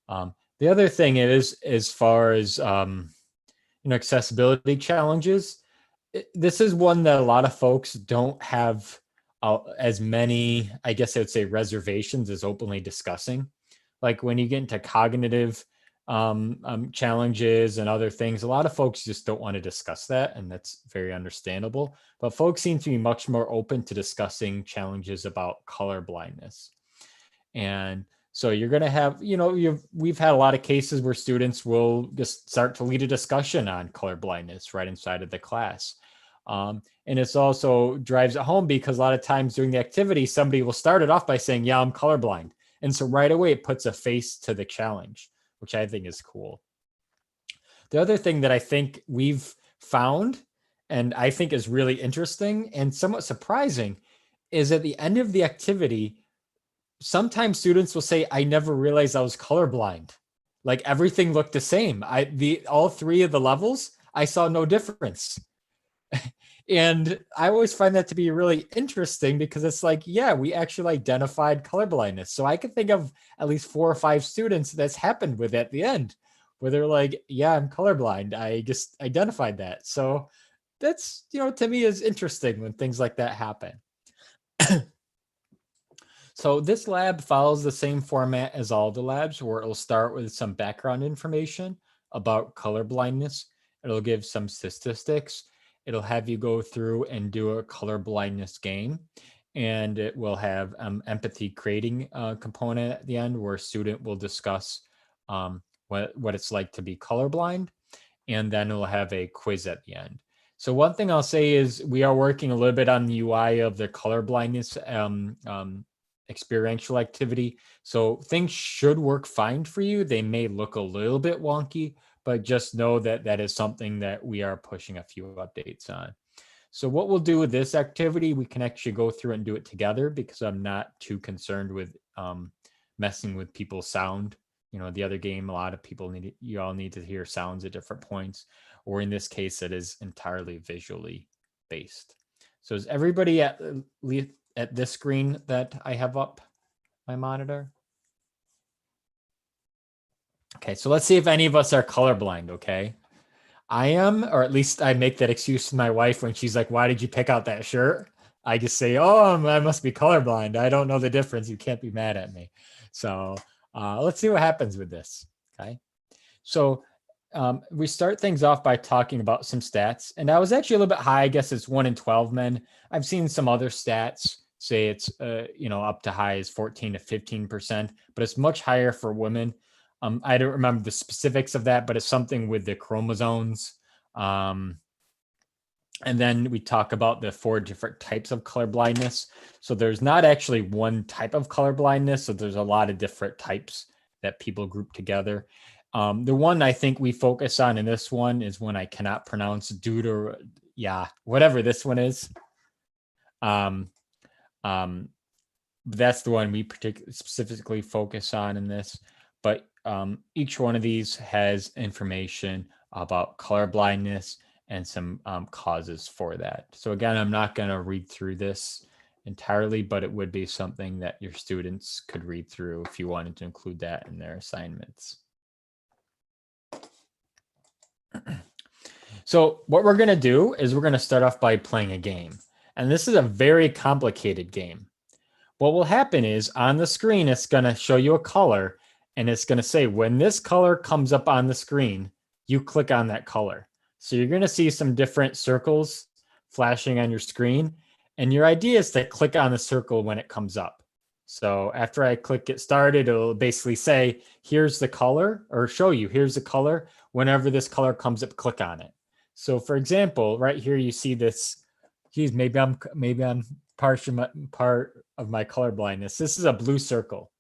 The other thing is, as far as accessibility challenges, this is one that a lot of folks don't have as many, I guess I would say, reservations as openly discussing. Like when you get into cognitive challenges and other things, a lot of folks just don't want to discuss that, and that's very understandable. But folks seem to be much more open to discussing challenges about color blindness. And so you're going to have, we've had a lot of cases where students will just start to lead a discussion on color blindness right inside of the class. And it's also drives it home because a lot of times during the activity, somebody will start it off by saying, yeah, I'm colorblind. And so right away, it puts a face to the challenge, which I think is cool. The other thing that I think we've found, and I think is really interesting and somewhat surprising, is at the end of the activity, sometimes students will say, I never realized I was colorblind. Like everything looked the same. All 3 of the levels, I saw no difference. And I always find that to be really interesting because it's like, yeah, we actually identified colorblindness. So I can think of at least 4 or 5 students that's happened with at the end where they're like, yeah, I'm colorblind. I just identified that. So that's, to me is interesting when things like that happen. So this lab follows the same format as all the labs, where it'll start with some background information about color blindness. It'll give some statistics. It'll have you go through and do a color blindness game. And it will have empathy creating component at the end where a student will discuss what it's like to be colorblind. And then it'll have a quiz at the end. So one thing I'll say is we are working a little bit on the UI of the color blindness experiential activity. So things should work fine for you. They may look a little bit wonky, but just know that that is something that we are pushing a few updates on. So what we'll do with this activity, we can actually go through and do it together because I'm not too concerned with messing with people's sound. The other game, a lot of people you all need to hear sounds at different points, or in this case, it is entirely visually based. So is everybody at this screen that I have up my monitor? Okay, so let's see if any of us are colorblind, okay? I am, or at least I make that excuse to my wife when she's like, why did you pick out that shirt? I just say, oh, I must be colorblind. I don't know the difference. You can't be mad at me. So let's see what happens with this, okay? So we start things off by talking about some stats. And I was actually a little bit high. I guess it's 1 in 12 men. I've seen some other stats say it's, up to high as 14 to 15%, but it's much higher for women. I don't remember the specifics of that, but it's something with the chromosomes. And then we talk about the 4 different types of color blindness. So there's not actually one type of color blindness. So there's a lot of different types that people group together. The one I think we focus on in this one is one I cannot pronounce whatever this one is. That's the one we specifically focus on in this. But each one of these has information about color blindness and some causes for that. So again, I'm not going to read through this entirely, but it would be something that your students could read through if you wanted to include that in their assignments. So what we're going to do is we're going to start off by playing a game. And this is a very complicated game. What will happen is on the screen, it's going to show you a color, and it's going to say, when this color comes up on the screen, you click on that color. So you're going to see some different circles flashing on your screen. And your idea is to click on the circle when it comes up. So after I click get started, it'll basically say, here's the color, or show you, here's the color. Whenever this color comes up, click on it. So for example, right here, you see this, geez, maybe I'm part of my color blindness. This is a blue circle.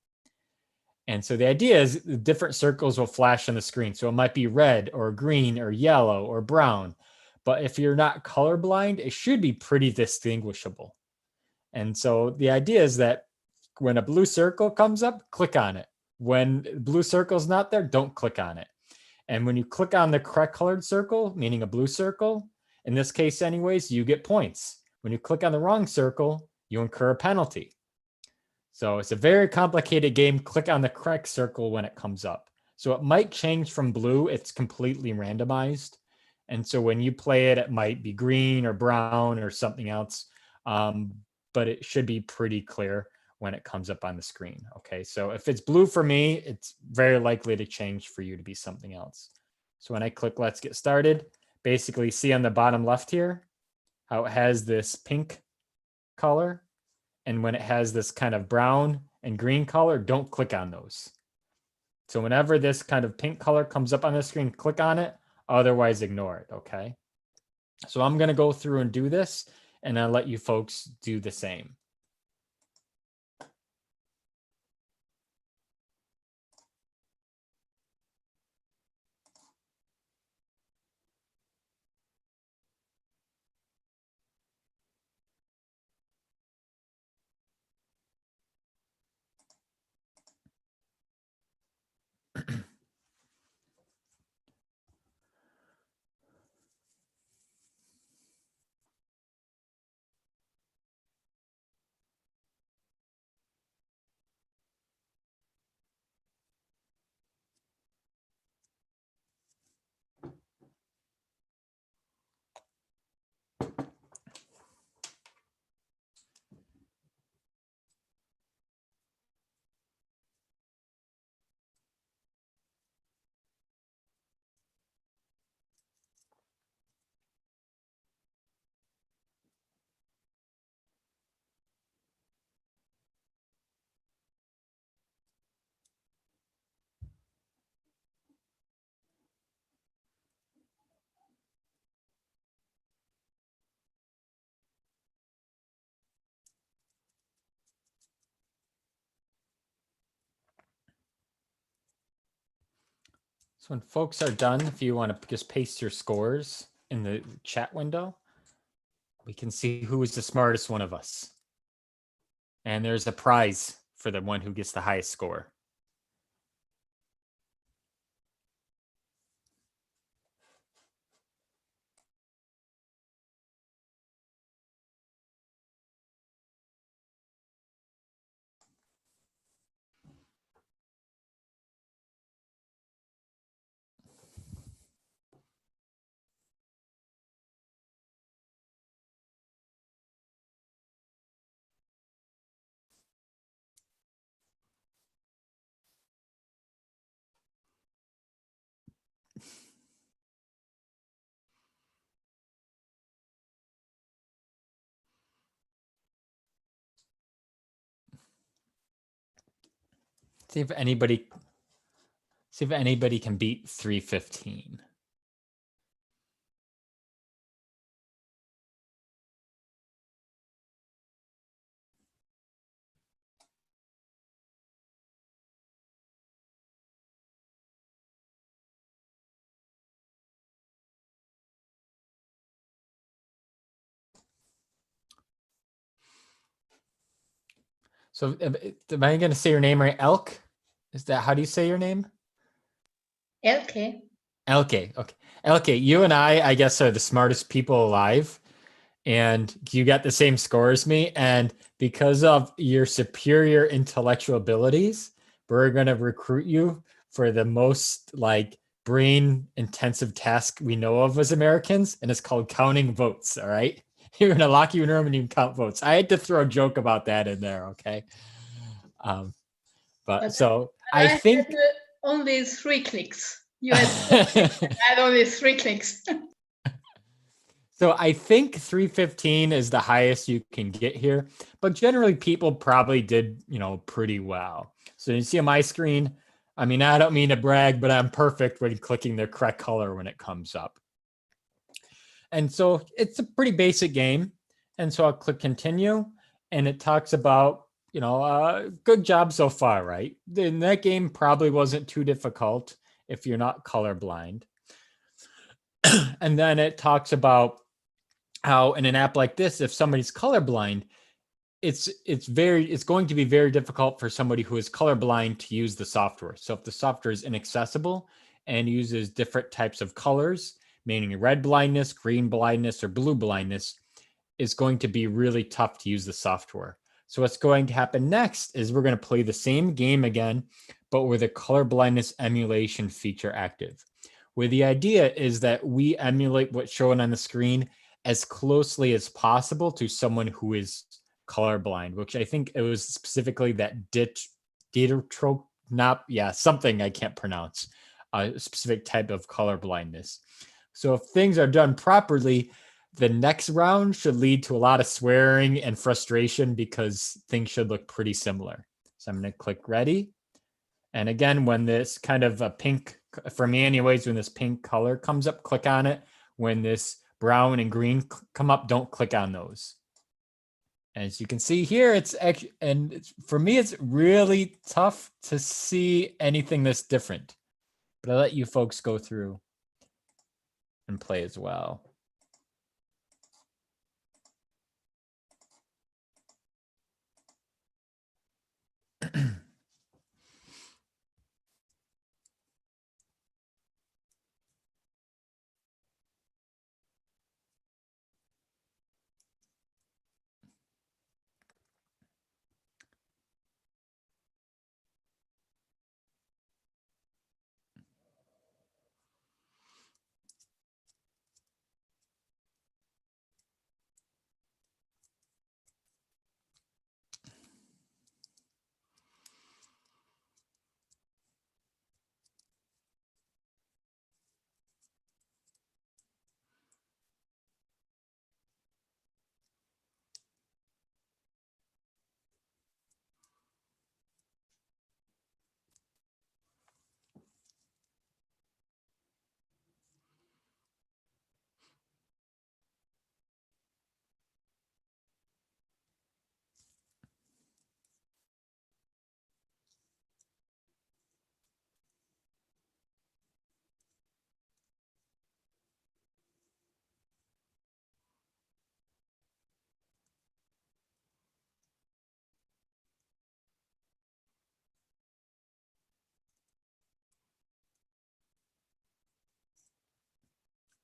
And so the idea is the different circles will flash on the screen. So it might be red or green or yellow or brown. But if you're not colorblind, it should be pretty distinguishable. And so the idea is that when a blue circle comes up, click on it. When the blue circle is not there, don't click on it. And when you click on the correct colored circle, meaning a blue circle, in this case anyways, you get points. When you click on the wrong circle, you incur a penalty. So it's a very complicated game. Click on the correct circle when it comes up. So it might change from blue. It's completely randomized. And so when you play it, it might be green or brown or something else. But it should be pretty clear when it comes up on the screen. Okay, so if it's blue for me, it's very likely to change for you to be something else. So when I click let's get started, basically see on the bottom left here how it has this pink color. And when it has this kind of brown and green color, don't click on those. So whenever this kind of pink color comes up on the screen, click on it, otherwise ignore it, okay? So I'm gonna go through and do this, and I'll let you folks do the same. So when folks are done, if you want to just paste your scores in the chat window, we can see who is the smartest one of us. And there's a prize for the one who gets the highest score. See if anybody can beat 315. So am I going to say your name right? Elk? Is that, how do you say your name? Elke. Elke, okay. Elke, you and I guess, are the smartest people alive. And you got the same score as me. And because of your superior intellectual abilities, we're going to recruit you for the most like brain intensive task we know of as Americans. And it's called counting votes. All right. You're gonna lock you in a room and you can count votes. I had to throw a joke about that in there, okay? But so I think had only 3 clicks. You had 4 clicks. I had only 3 clicks. So I think 315 is the highest you can get here, but generally people probably did, pretty well. So you see on my screen, I mean, I don't mean to brag, but I'm perfect when clicking the correct color when it comes up. And so it's a pretty basic game. And so I'll click continue, and it talks about, good job so far, right? Then that game probably wasn't too difficult if you're not colorblind. And then it talks about how in an app like this, if somebody's colorblind, it's going to be very difficult for somebody who is colorblind to use the software. So if the software is inaccessible and uses different types of colors, meaning red blindness, green blindness, or blue blindness, is going to be really tough to use the software. So what's going to happen next is we're going to play the same game again, but with a color blindness emulation feature active. Where the idea is that we emulate what's shown on the screen as closely as possible to someone who is colorblind, which I think it was specifically that something I can't pronounce, a specific type of color blindness. So if things are done properly, the next round should lead to a lot of swearing and frustration because things should look pretty similar. So I'm going to click ready. And again, when this kind of a pink, for me anyways, when this pink color comes up, click on it. When this brown and green come up, don't click on those. As you can see here, for me, it's really tough to see anything that's different. But I'll let you folks go through and play as well.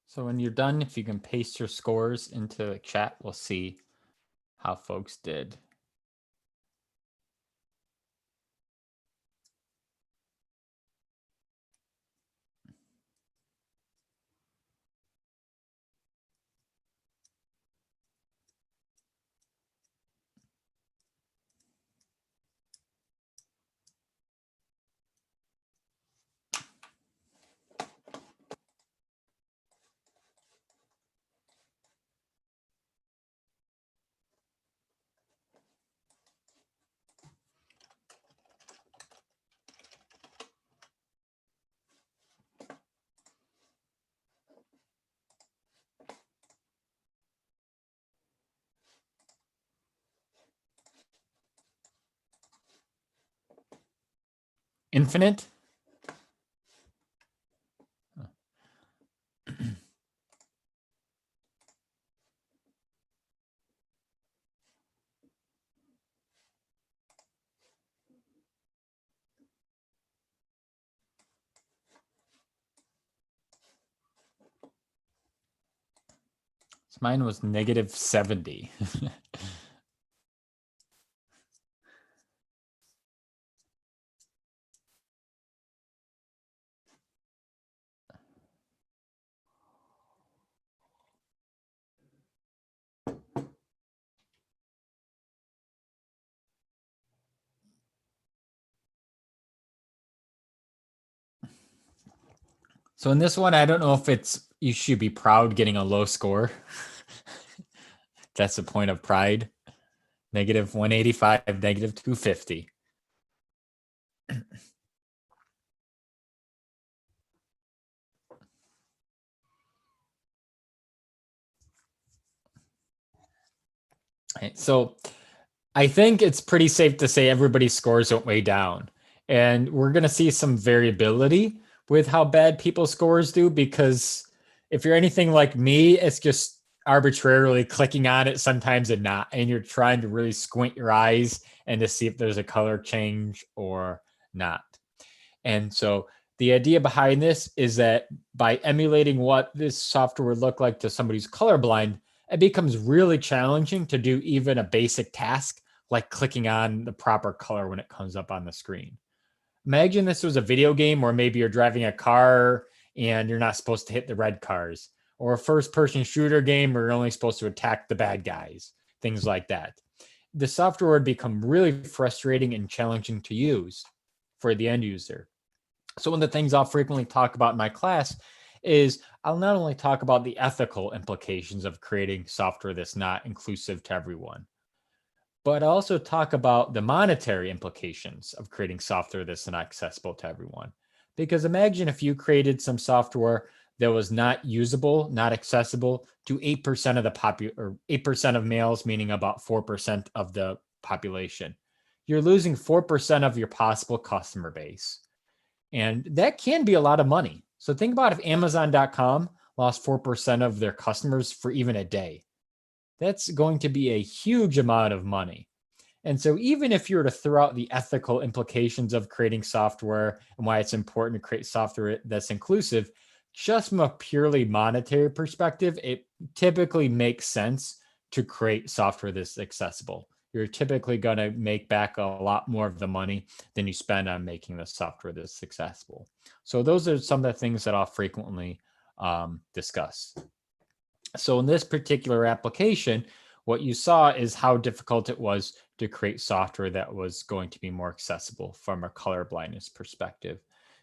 So when you're done, if you can paste your scores into the chat, we'll see how folks did. Infinite? So mine was -70. So in this one, I don't know if you should be proud getting a low score. That's the point of pride. Negative 185, negative 250. So I think it's pretty safe to say everybody's scores went way down. And we're going to see some variability with how bad people's scores do, because if you're anything like me, it's just arbitrarily clicking on it sometimes and not. And you're trying to really squint your eyes and to see if there's a color change or not. And so the idea behind this is that by emulating what this software would look like to somebody who's colorblind, it becomes really challenging to do even a basic task like clicking on the proper color when it comes up on the screen. Imagine this was a video game where maybe you're driving a car and you're not supposed to hit the red cars, or a first-person shooter game where you're only supposed to attack the bad guys, things like that. The software would become really frustrating and challenging to use for the end user. So one of the things I'll frequently talk about in my class is I'll not only talk about the ethical implications of creating software that's not inclusive to everyone, but I also talk about the monetary implications of creating software that's not accessible to everyone. Because imagine if you created some software that was not usable, not accessible to 8% of the 8% of males, meaning about 4% of the population. You're losing 4% of your possible customer base. And that can be a lot of money. So think about if Amazon.com lost 4% of their customers for even a day. That's going to be a huge amount of money. And so even if you were to throw out the ethical implications of creating software and why it's important to create software that's inclusive, just from a purely monetary perspective, it typically makes sense to create software that's accessible. You're typically going to make back a lot more of the money than you spend on making the software that's successful. So those are some of the things that I'll frequently discuss. So in this particular application, what you saw is how difficult it was to create software that was going to be more accessible from a color blindness perspective.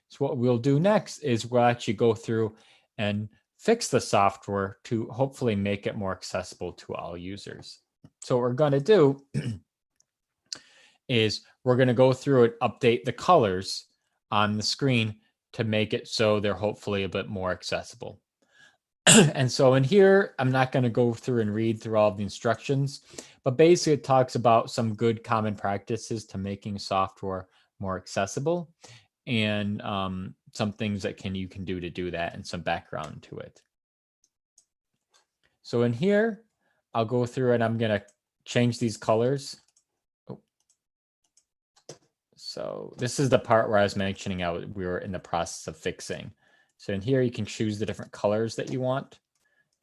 So what we'll do next is we'll actually go through and fix the software to hopefully make it more accessible to all users. So what we're going to do is we're going to go through and update the colors on the screen to make it so they're hopefully a bit more accessible. And so in here, I'm not going to go through and read through all of the instructions, but basically it talks about some good common practices to making software more accessible and some things that you can do to do that and some background to it. So in here, I'll go through and I'm going to change these colors. Oh. So this is the part where I was mentioning we were in the process of fixing. So in here, you can choose the different colors that you want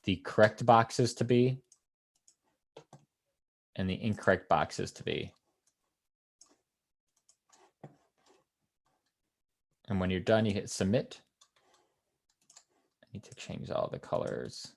the correct boxes to be and the incorrect boxes to be. And when you're done, you hit submit. I need to change all the colors.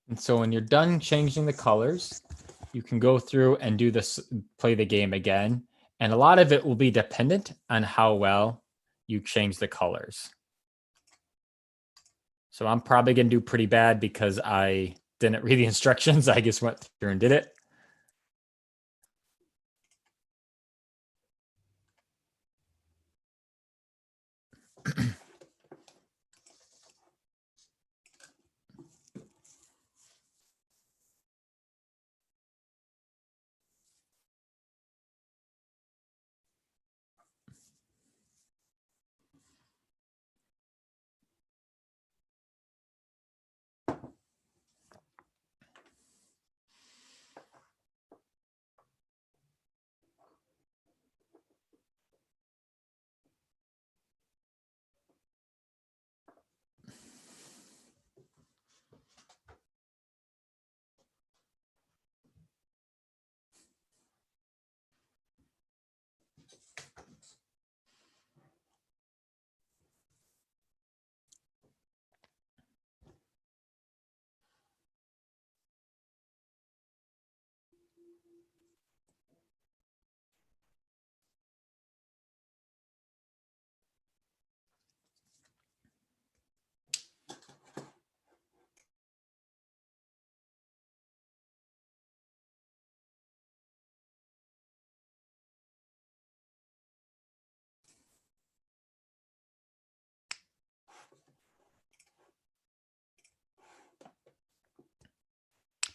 And so when you're done changing the colors, you can go through and do this, play the game again. And a lot of it will be dependent on how well you change the colors. So I'm probably going to do pretty bad because I didn't read the instructions. I just went through and did it.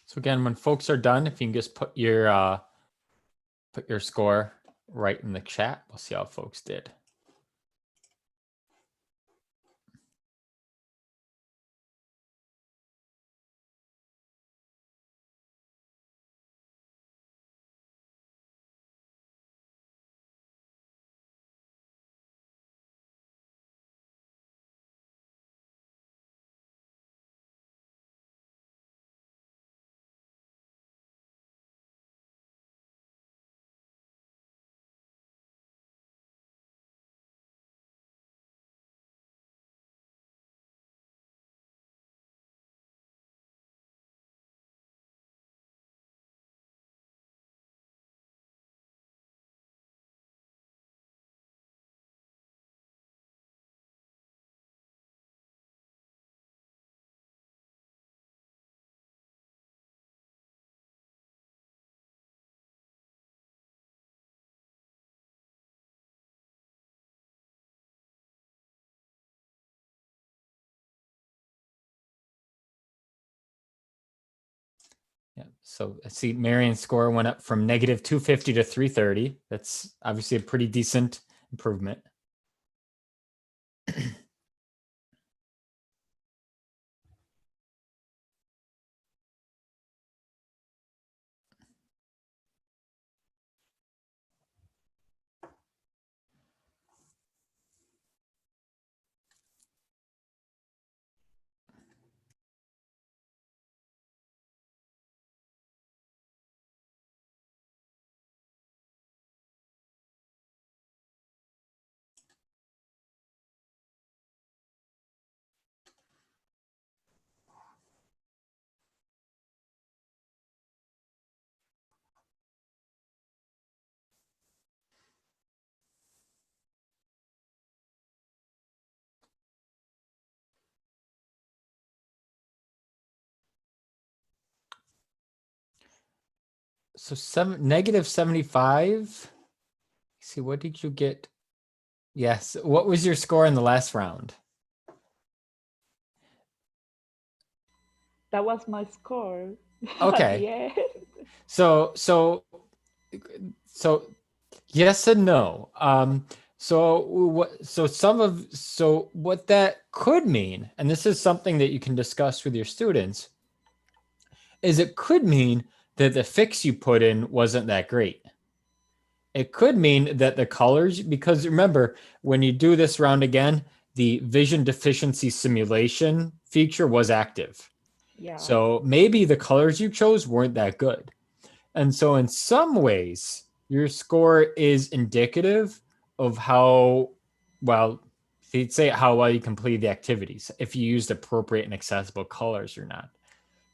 So again, when folks are done, if you can just put your score right in the chat, we'll see how folks did. Yeah, so I see Marion's score went up from -250 to 330. That's obviously a pretty decent improvement. So -75. Let's see, what did you get? Yes. What was your score in the last round? That was my score. Okay. So yes and no. So what that could mean, and this is something that you can discuss with your students, is it could mean that the fix you put in wasn't that great. It could mean that the colors, because remember, when you do this round again, the vision deficiency simulation feature was active. Yeah. So maybe the colors you chose weren't that good. And so in some ways, your score is indicative of how well, you'd say how well you completed the activities, if you used appropriate and accessible colors or not.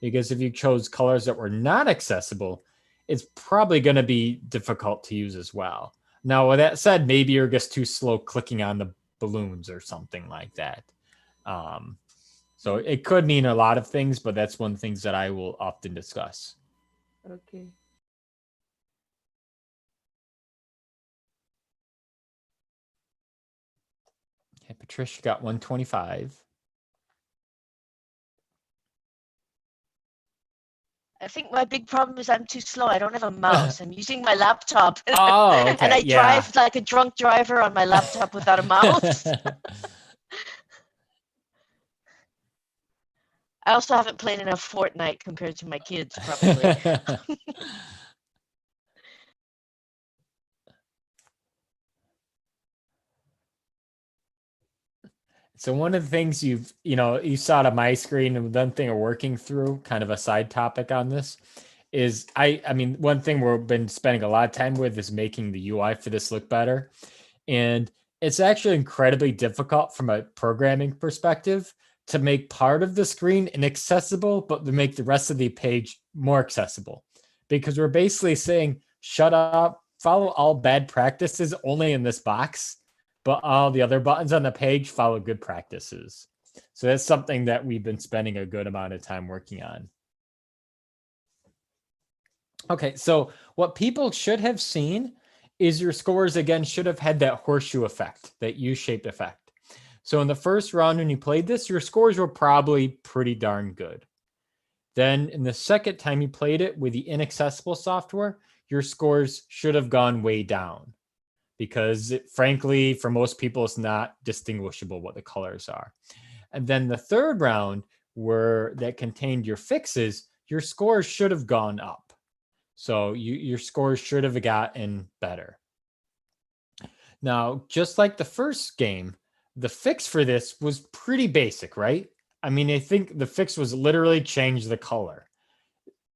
Because if you chose colors that were not accessible, it's probably going to be difficult to use as well. Now, with that said, maybe you're just too slow clicking on the balloons or something like that. So it could mean a lot of things, but that's one of the things that I will often discuss. Okay. Okay, Patricia got 125. I think my big problem is I'm too slow. I don't have a mouse. I'm using my laptop. Oh, okay. And I drive like a drunk driver on my laptop without a mouse. I also haven't played enough Fortnite compared to my kids, probably. So one of the things you saw on my screen, and one thing we're working through, kind of a side topic on this, is I mean, one thing we've been spending a lot of time with is making the UI for this look better. And it's actually incredibly difficult from a programming perspective to make part of the screen inaccessible, but to make the rest of the page more accessible. Because we're basically saying, shut up, follow all bad practices only in this box, but all the other buttons on the page follow good practices. So that's something that we've been spending a good amount of time working on. Okay, so what people should have seen is your scores, again, should have had that horseshoe effect, that U-shaped effect. So in the first round when you played this, your scores were probably pretty darn good. Then in the second time you played it with the inaccessible software, your scores should have gone way down because frankly, for most people, it's not distinguishable what the colors are. And then the third round that contained your fixes, your scores should have gone up. So your scores should have gotten better. Now, just like the first game, the fix for this was pretty basic, right? I mean, I think the fix was literally change the color.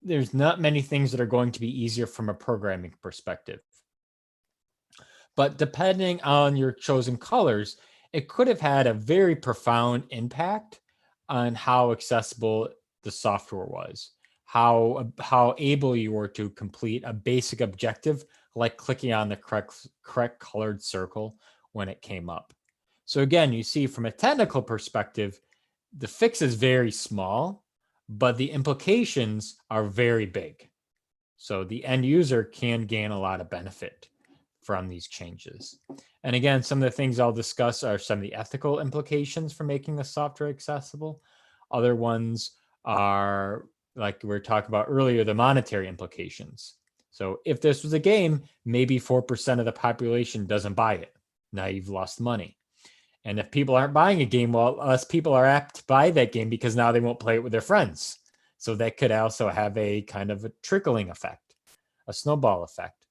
There's not many things that are going to be easier from a programming perspective. But depending on your chosen colors, it could have had a very profound impact on how accessible the software was, how able you were to complete a basic objective, like clicking on the correct colored circle when it came up. So again, you see from a technical perspective, the fix is very small, but the implications are very big. So the end user can gain a lot of benefit from these changes. And again, some of the things I'll discuss are some of the ethical implications for making the software accessible. Other ones are, like we were talking about earlier, the monetary implications. So if this was a game, maybe 4% of the population doesn't buy it. Now you've lost money. And if people aren't buying a game, well, less people are apt to buy that game because now they won't play it with their friends. So that could also have a kind of a trickling effect, a snowball effect.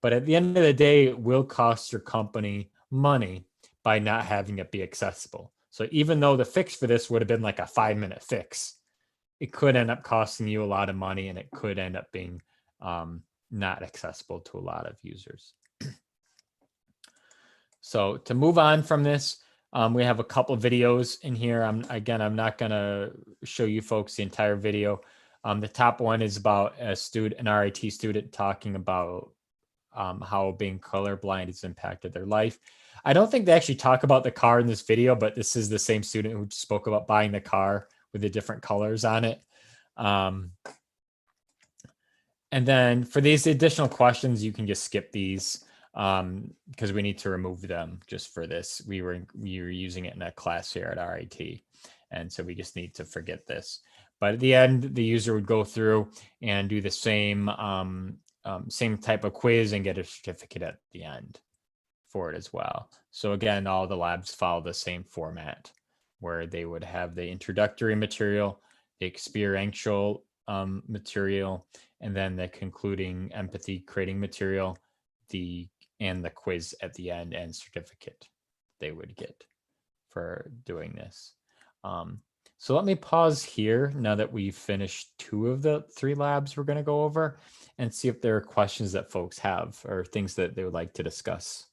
But at the end of the day, it will cost your company money by not having it be accessible. So even though the fix for this would have been like a 5-minute fix, it could end up costing you a lot of money, and it could end up being not accessible to a lot of users. So to move on from this, we have a couple of videos in here. I'm not going to show you folks the entire video. The top one is about an RIT student talking about how being colorblind has impacted their life. I don't think they actually talk about the car in this video, but this is the same student who spoke about buying the car with the different colors on it. And then for these additional questions, you can just skip these because we need to remove them just for this. We were using it in a class here at RIT. And so we just need to forget this. But at the end, the user would go through and do the same type of quiz and get a certificate at the end for it as well. So again, all the labs follow the same format where they would have the introductory material, the experiential material, and then the concluding empathy creating material, and the quiz at the end and certificate they would get for doing this. So let me pause here now that we've finished 2 of the 3 labs we're going to go over, and see if there are questions that folks have or things that they would like to discuss.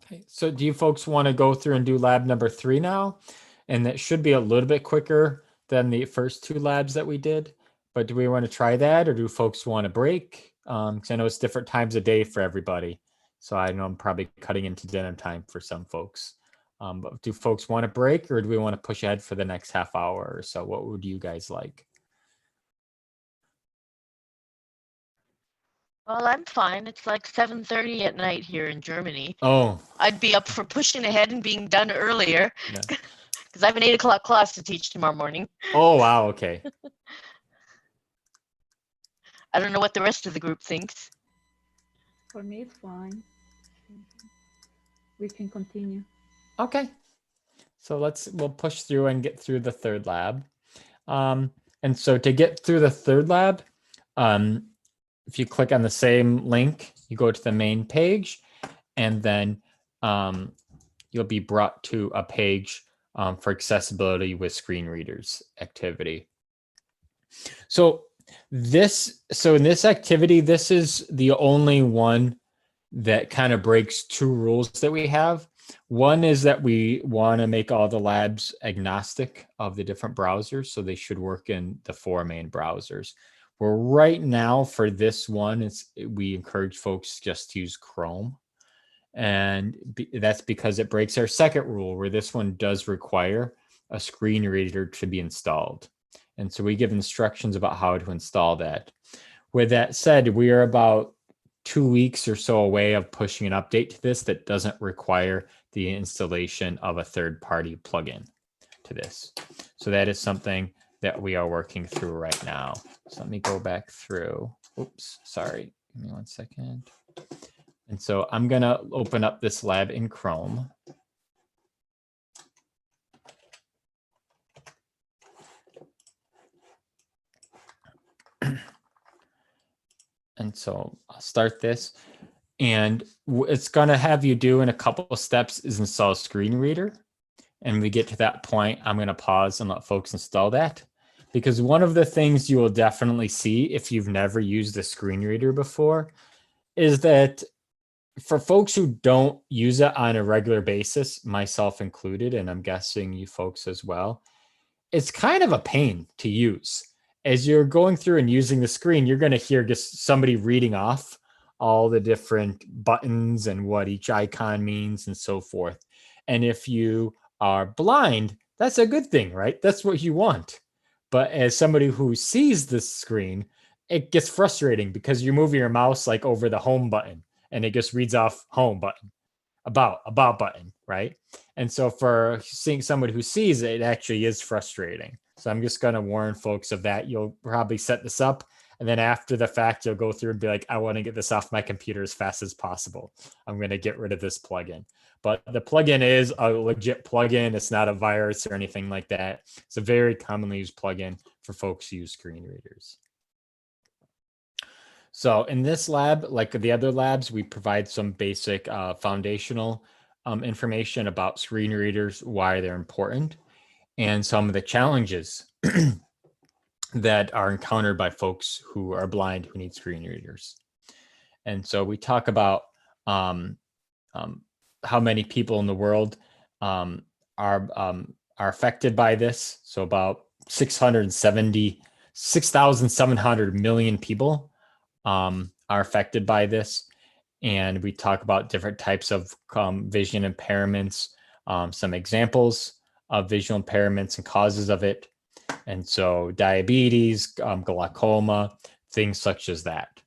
Okay, so do you folks want to go through and do lab number 3 now? And that should be a little bit quicker than the first 2 labs that we did. But do we want to try that, or do folks want a break? Because I know it's different times of day for everybody. So I know I'm probably cutting into dinner time for some folks. But do folks want a break, or do we want to push ahead for the next half hour or so? What would you guys like? Well, I'm fine. It's like 7:30 at night here in Germany. Oh. I'd be up for pushing ahead and being done earlier. Because I have an 8 o'clock class to teach tomorrow morning. Oh, wow. Okay. I don't know what the rest of the group thinks. For me, it's fine. We can continue. Okay. So we'll push through and get through the 3rd lab. And so to get through the 3rd lab, if you click on the same link, you go to the main page, and then you'll be brought to a page for accessibility with screen readers activity. So in this activity, this is the only one that kind of breaks 2 rules that we have. One is that we want to make all the labs agnostic of the different browsers, so they should work in the 4 main browsers. Well, right now for this one, we encourage folks just to use Chrome. And that's because it breaks our second rule, where this one does require a screen reader to be installed. And so we give instructions about how to install that. With that said, we are about 2 weeks or so away of pushing an update to this that doesn't require the installation of a third-party plugin to this. So that is something that we are working through right now. So let me go back through. Oops, sorry. Give me 1 second. And so I'm going to open up this lab in Chrome. And so I'll start this. And it's going to have you do in a couple of steps is install a screen reader. And we get to that point, I'm going to pause and let folks install that. Because one of the things you will definitely see if you've never used a screen reader before is that for folks who don't use it on a regular basis, myself included, and I'm guessing you folks as well, it's kind of a pain to use. As you're going through and using the screen, you're going to hear just somebody reading off all the different buttons and what each icon means and so forth. And if you are blind, that's a good thing, right? That's what you want. But as somebody who sees the screen, it gets frustrating because you move your mouse like over the home button and it just reads off home button, about button, right? And so for seeing somebody who sees it, it actually is frustrating. So I'm just going to warn folks of that. You'll probably set this up, and then after the fact, you'll go through and be like, I want to get this off my computer as fast as possible. I'm going to get rid of this plugin. But the plugin is a legit plugin. It's not a virus or anything like that. It's a very commonly used plugin for folks who use screen readers. So in this lab, like the other labs, we provide some basic foundational information about screen readers, why they're important, and some of the challenges that are encountered by folks who are blind who need screen readers. And so we talk about how many people in the world are affected by this. So about 6,700 million people are affected by this. And we talk about different types of vision impairments, some examples of visual impairments and causes of it. And so diabetes, glaucoma, things such as that.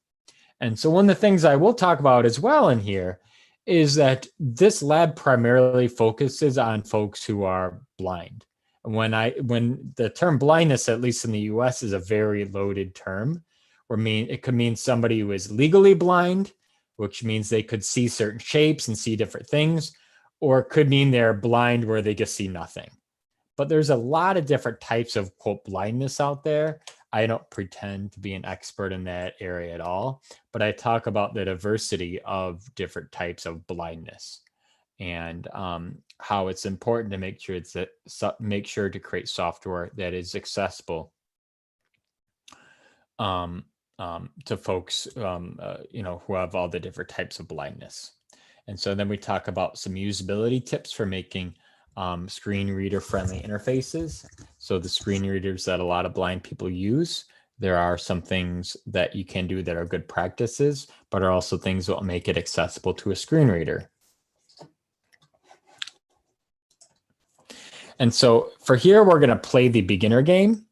And so one of the things I will talk about as well in here is that this lab primarily focuses on folks who are blind. When the term blindness, at least in the US, is a very loaded term, it could mean somebody who is legally blind, which means they could see certain shapes and see different things, or it could mean they're blind where they just see nothing. But there's a lot of different types of, quote, blindness out there. I don't pretend to be an expert in that area at all, but I talk about the diversity of different types of blindness and how it's important to make sure to create software that is accessible to folks who have all the different types of blindness. And so then we talk about some usability tips for making screen reader friendly interfaces. So the screen readers that a lot of blind people use, there are some things that you can do that are good practices, but are also things that will make it accessible to a screen reader. And so for here, we're going to play the beginner game.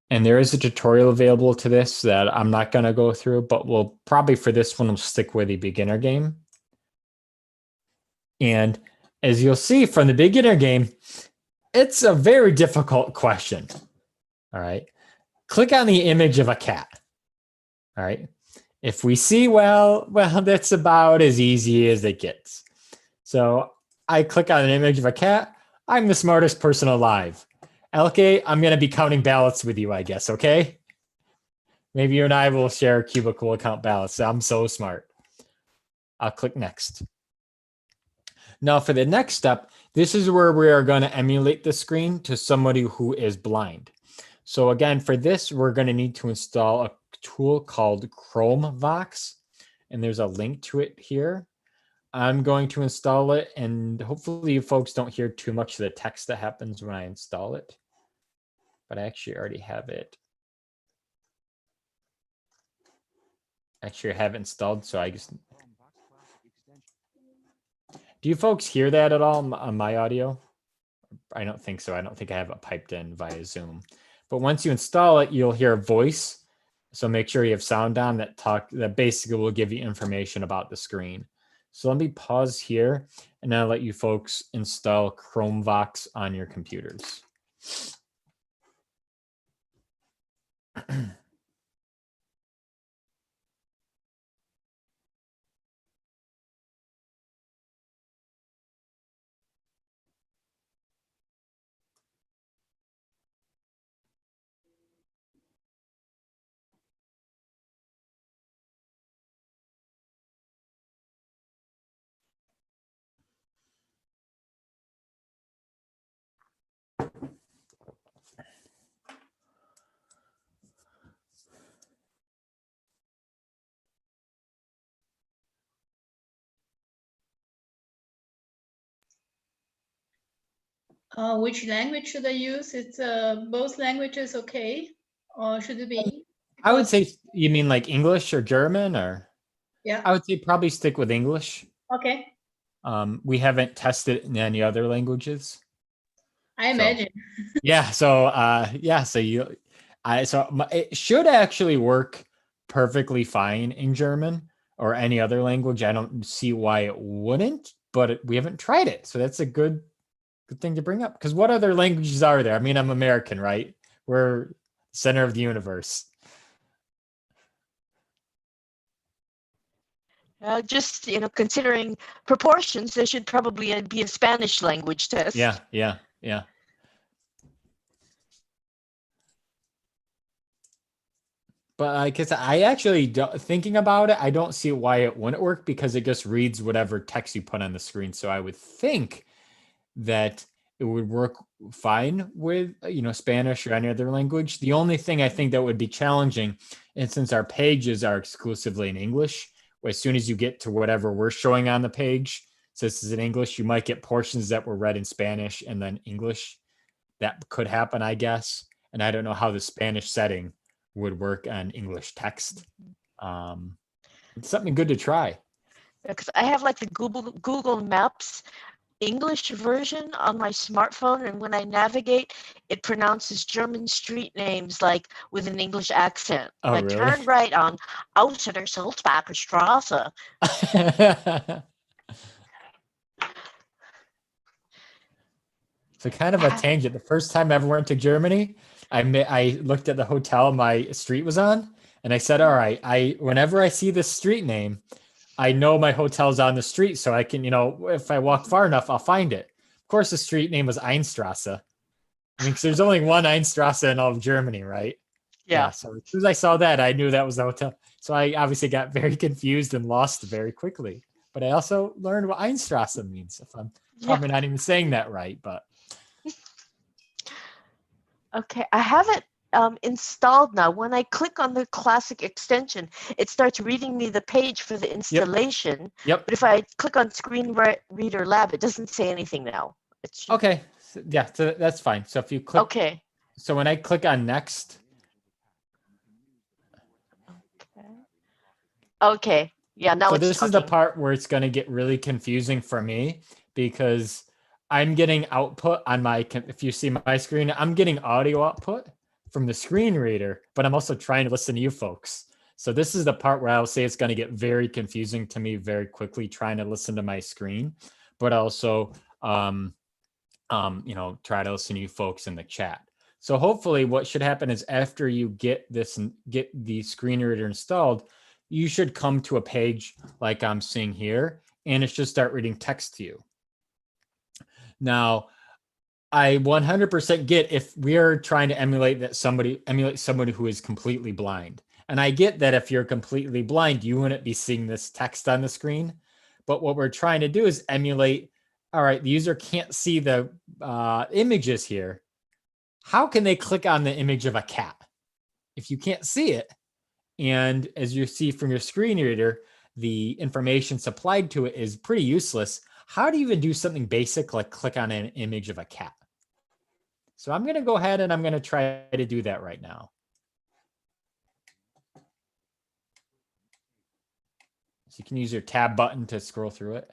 And there is a tutorial available to this that I'm not going to go through, but we'll probably for this one, we'll stick with the beginner game. And as you'll see from the beginner game, it's a very difficult question. All right. Click on the image of a cat. All right. If we see, well, that's about as easy as it gets. So I click on an image of a cat. I'm the smartest person alive. Elke, I'm going to be counting ballots with you, I guess. Okay. Maybe you and I will share a cubicle account ballots. I'm so smart. I'll click next. Now for the next step, this is where we are going to emulate the screen to somebody who is blind. So again, for this, we're going to need to install a tool called ChromeVox, and there's a link to it here. I'm going to install it, and hopefully you folks don't hear too much of the text that happens when I install it, but I actually already have it. Actually, I have it installed, so I just... Do you folks hear that at all on my audio? I don't think so. I don't think I have it piped in via Zoom. But once you install it, you'll hear a voice. So make sure you have sound on that basically will give you information about the screen. So let me pause here and now let you folks install Chromevox on your computers. Which language should I use? It's both languages okay, or should it be? I would say, you mean like English or German, or? Yeah. I would say probably stick with English. Okay. We haven't tested it in any other languages. I imagine. So it should actually work perfectly fine in German or any other language. I don't see why it wouldn't, but we haven't tried it. So that's a good thing to bring up. Because what other languages are there? I mean, I'm American, right? We're center of the universe. Just, considering proportions, there should probably be a Spanish language test. Yeah. But I guess I actually thinking about it, I don't see why it wouldn't work because it just reads whatever text you put on the screen. So I would think that it would work fine with Spanish or any other language. The only thing I think that would be challenging, and since our pages are exclusively in English, as soon as you get to whatever we're showing on the page, so this is in English, you might get portions that were read in Spanish and then English. That could happen, I guess. And I don't know how the Spanish setting would work on English text. It's something good to try. Because I have like the Google Maps English version on my smartphone, and when I navigate, it pronounces German street names like with an English accent. Oh, like really? Turn right on Außer der Sulzbacher Straße. So kind of a tangent. The first time I ever went to Germany, I looked at the hotel my street was on, and I said, all right, whenever I see this street name, I know my hotel's on the street, so I can, if I walk far enough, I'll find it. Of course, the street name was Einstrasse. I mean, because there's only one Einstrasse in all of Germany, right? Yeah. So as soon as I saw that, I knew that was the hotel. So I obviously got very confused and lost very quickly. But I also learned what Einstrasse means. If I'm probably not even saying that right, but. Okay, I have it installed now. When I click on the classic extension, it starts reading me the page for the installation. Yep. But if I click on Screen Reader Lab, it doesn't say anything now. Okay. Yeah, so that's fine. So if you click. Okay. So when I click on next. Okay. Yeah, now so it's this is the part where it's going to get really confusing for me because I'm getting output on my, if you see my screen, I'm getting audio output from the screen reader, but I'm also trying to listen to you folks. So this is the part where I'll say it's going to get very confusing to me very quickly trying to listen to my screen, but also, try to listen to you folks in the chat. So hopefully what should happen is after you get the screen reader installed, you should come to a page like I'm seeing here, and it should start reading text to you. Now, I 100% get if we are trying to emulate somebody who is completely blind. And I get that if you're completely blind, you wouldn't be seeing this text on the screen. But what we're trying to do is emulate, all right, the user can't see the images here. How can they click on the image of a cat if you can't see it? And as you see from your screen reader, the information supplied to it is pretty useless. How do you even do something basic like click on an image of a cat? So I'm going to go ahead and I'm going to try to do that right now. So you can use your tab button to scroll through it.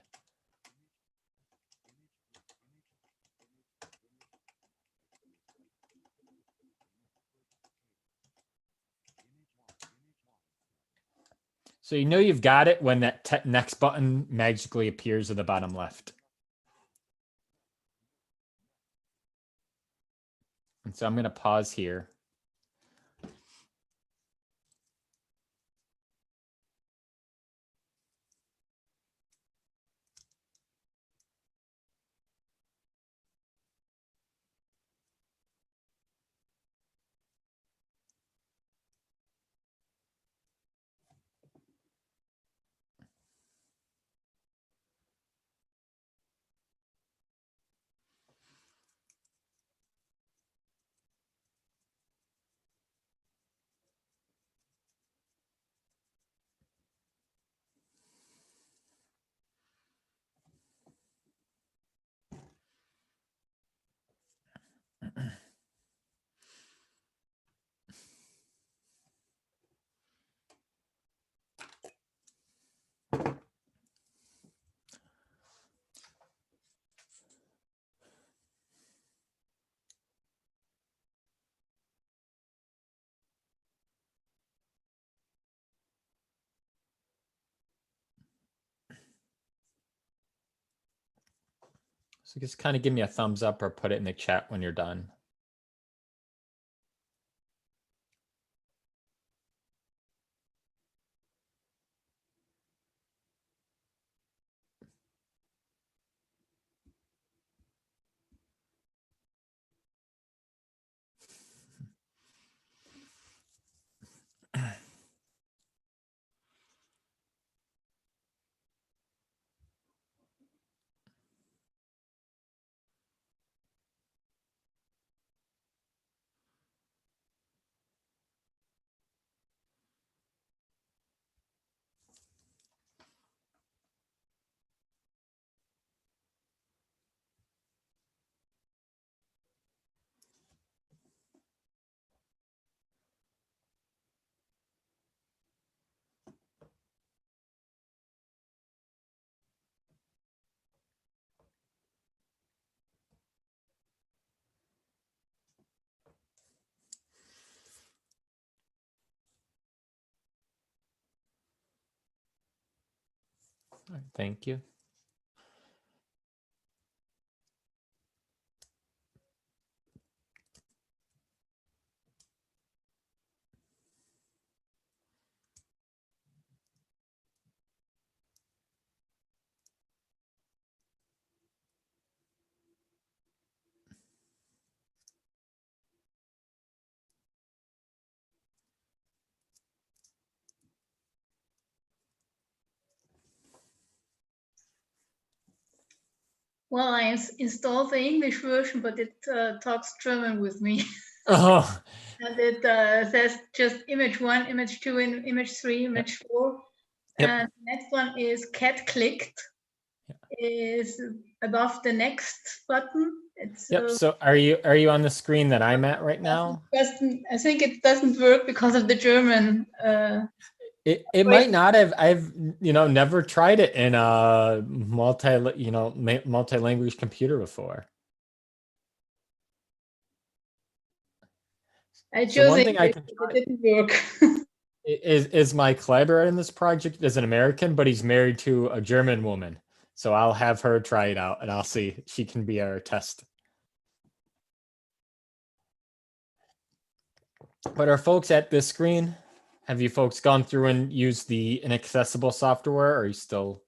So you know you've got it when that next button magically appears at the bottom left. And so I'm going to pause here. So just kind of give me a thumbs up or put it in the chat when you're done. All right, thank you. Well, I installed the English version, but it talks German with me. Oh. And it says just image 1, image 2, and image 3, image 4. Yep. And the next one is cat clicked. Yep. Is above the next button. It's, yep. So are you on the screen that I'm at right now? I think it doesn't work because of the German. It might not have. I've never tried it in a multi-language computer before. I chose one thing it didn't work. is my collaborator in this project is an American, but he's married to a German woman. So I'll have her try it out and I'll see. She can be our test. But are folks at this screen? Have you folks gone through and used the inaccessible software, or are you still?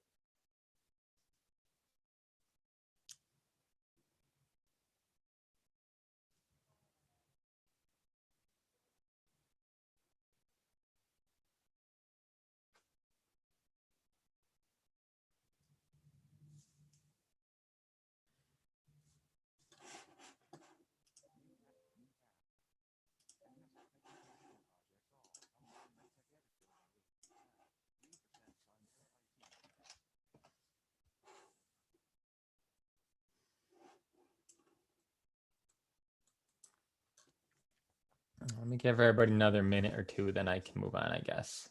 Let me give everybody another minute or two, then I can move on, I guess.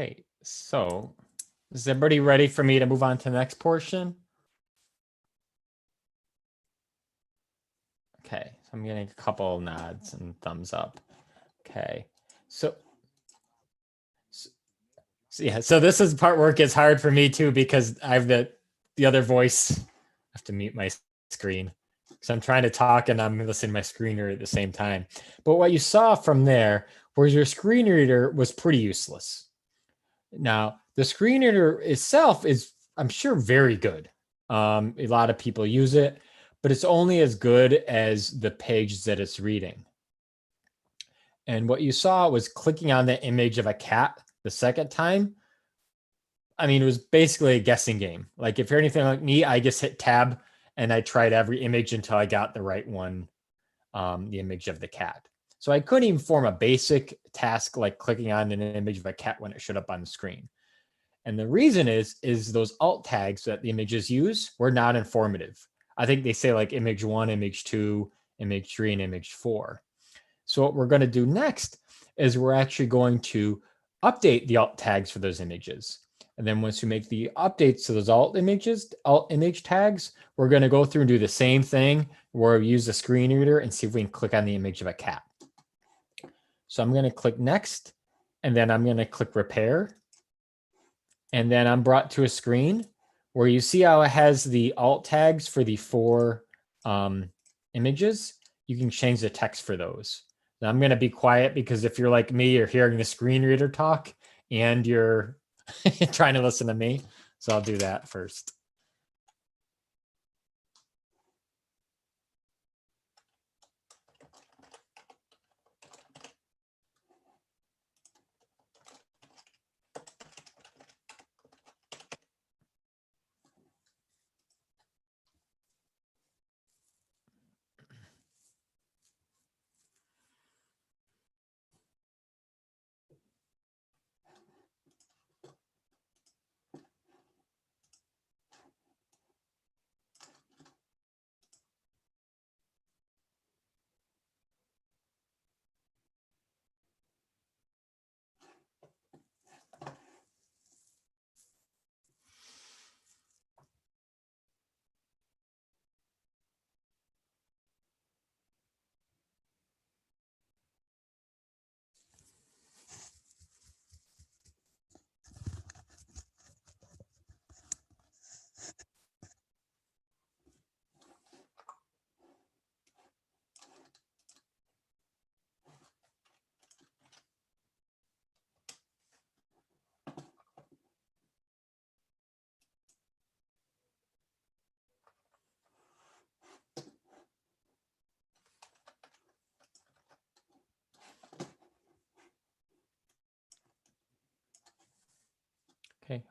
Okay, so is everybody ready for me to move on to the next portion? Okay, so I'm getting a couple nods and thumbs up. Okay, so yeah, so this is the part where it gets hard for me too, because I have the other voice. I have to mute my screen because I'm trying to talk and I'm listening to my screen reader at the same time. But what you saw from there was your screen reader was pretty useless. Now, the screen reader itself is, I'm sure, very good. A lot of people use it, but it's only as good as the page that it's reading. And what you saw was clicking on the image of a cat the second time. I mean, it was basically a guessing game. Like if you're anything like me, I just hit tab and I tried every image until I got the right one, the image of the cat. So I couldn't even form a basic task like clicking on an image of a cat when it showed up on the screen. And the reason is those alt tags that the images use were not informative. I think they say like image 1, image 2, image 3, and image 4. So what we're going to do next is we're actually going to update the alt tags for those images. And then once we make the updates to those alt image tags, we're going to go through and do the same thing where we use the screen reader and see if we can click on the image of a cat. So I'm going to click next, and then I'm going to click repair. And then I'm brought to a screen where you see how it has the alt tags for the 4 images. You can change the text for those. Now I'm going to be quiet because if you're like me, you're hearing the screen reader talk and you're trying to listen to me. So I'll do that first. Okay,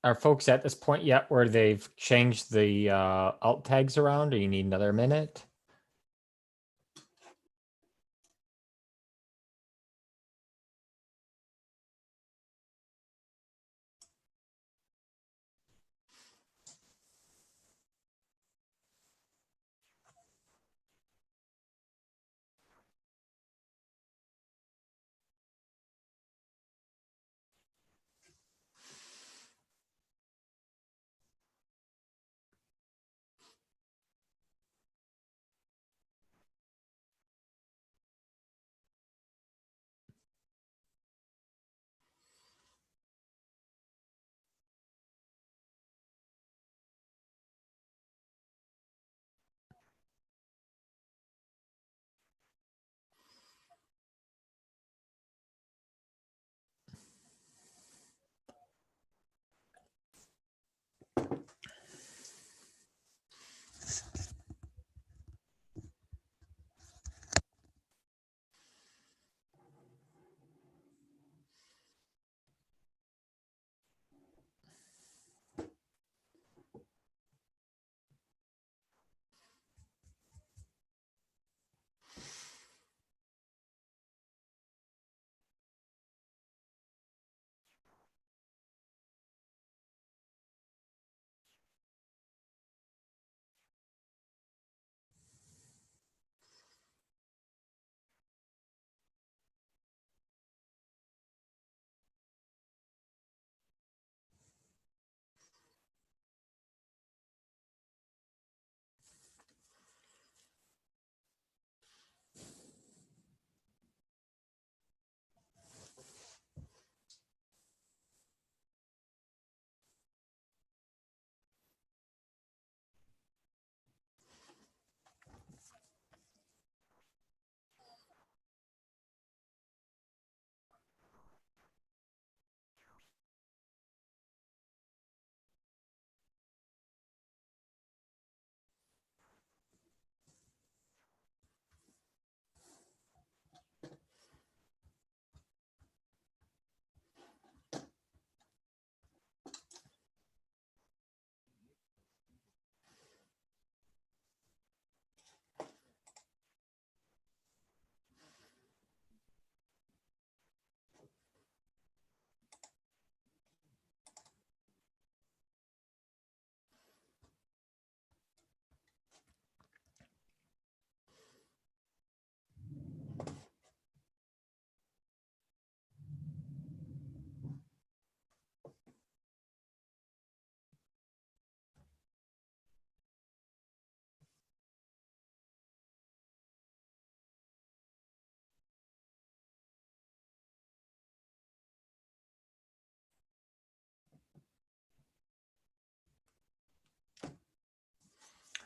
are folks at this point yet where they've changed the alt tags around, or you need another minute?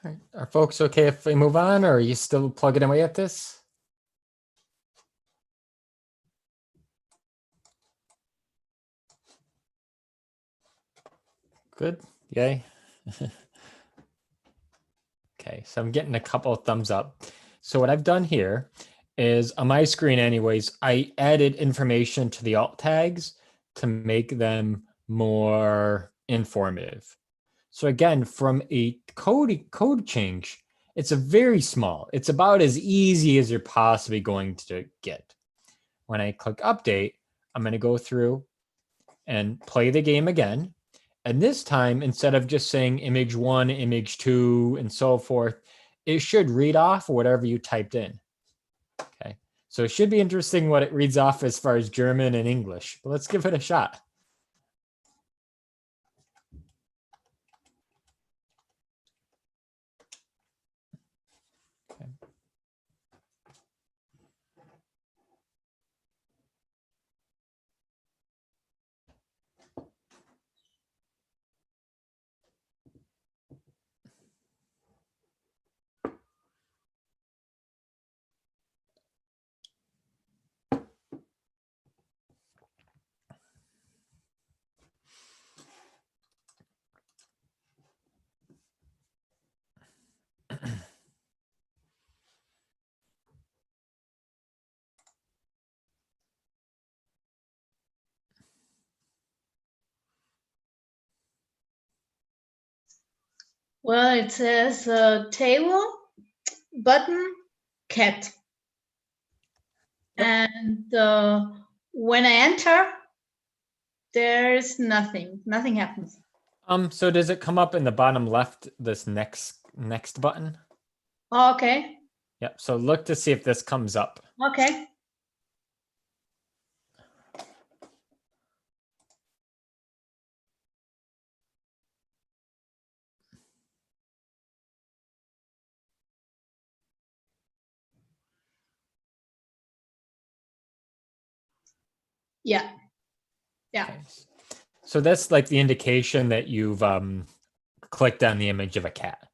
All right. Are folks okay if we move on, or are you still plugging away at this? Good. Yay. Okay, so I'm getting a couple of thumbs up. So what I've done here is on my screen anyways, I added information to the alt tags to make them more informative. So again, from a code change, it's a very small, it's about as easy as you're possibly going to get. When I click update, I'm going to go through and play the game again. And this time, instead of just saying image 1, image 2, and so forth, it should read off whatever you typed in. Okay, so it should be interesting what it reads off as far as German and English, but let's give it a shot. Okay. Well, it says table, button, cat. Yep. And when I enter, there's nothing. Nothing happens. So does it come up in the bottom left, this next button? Oh, okay. Yep. So look to see if this comes up. Okay. Yeah. Yeah. Okay. So that's like the indication that you've clicked on the image of a cat.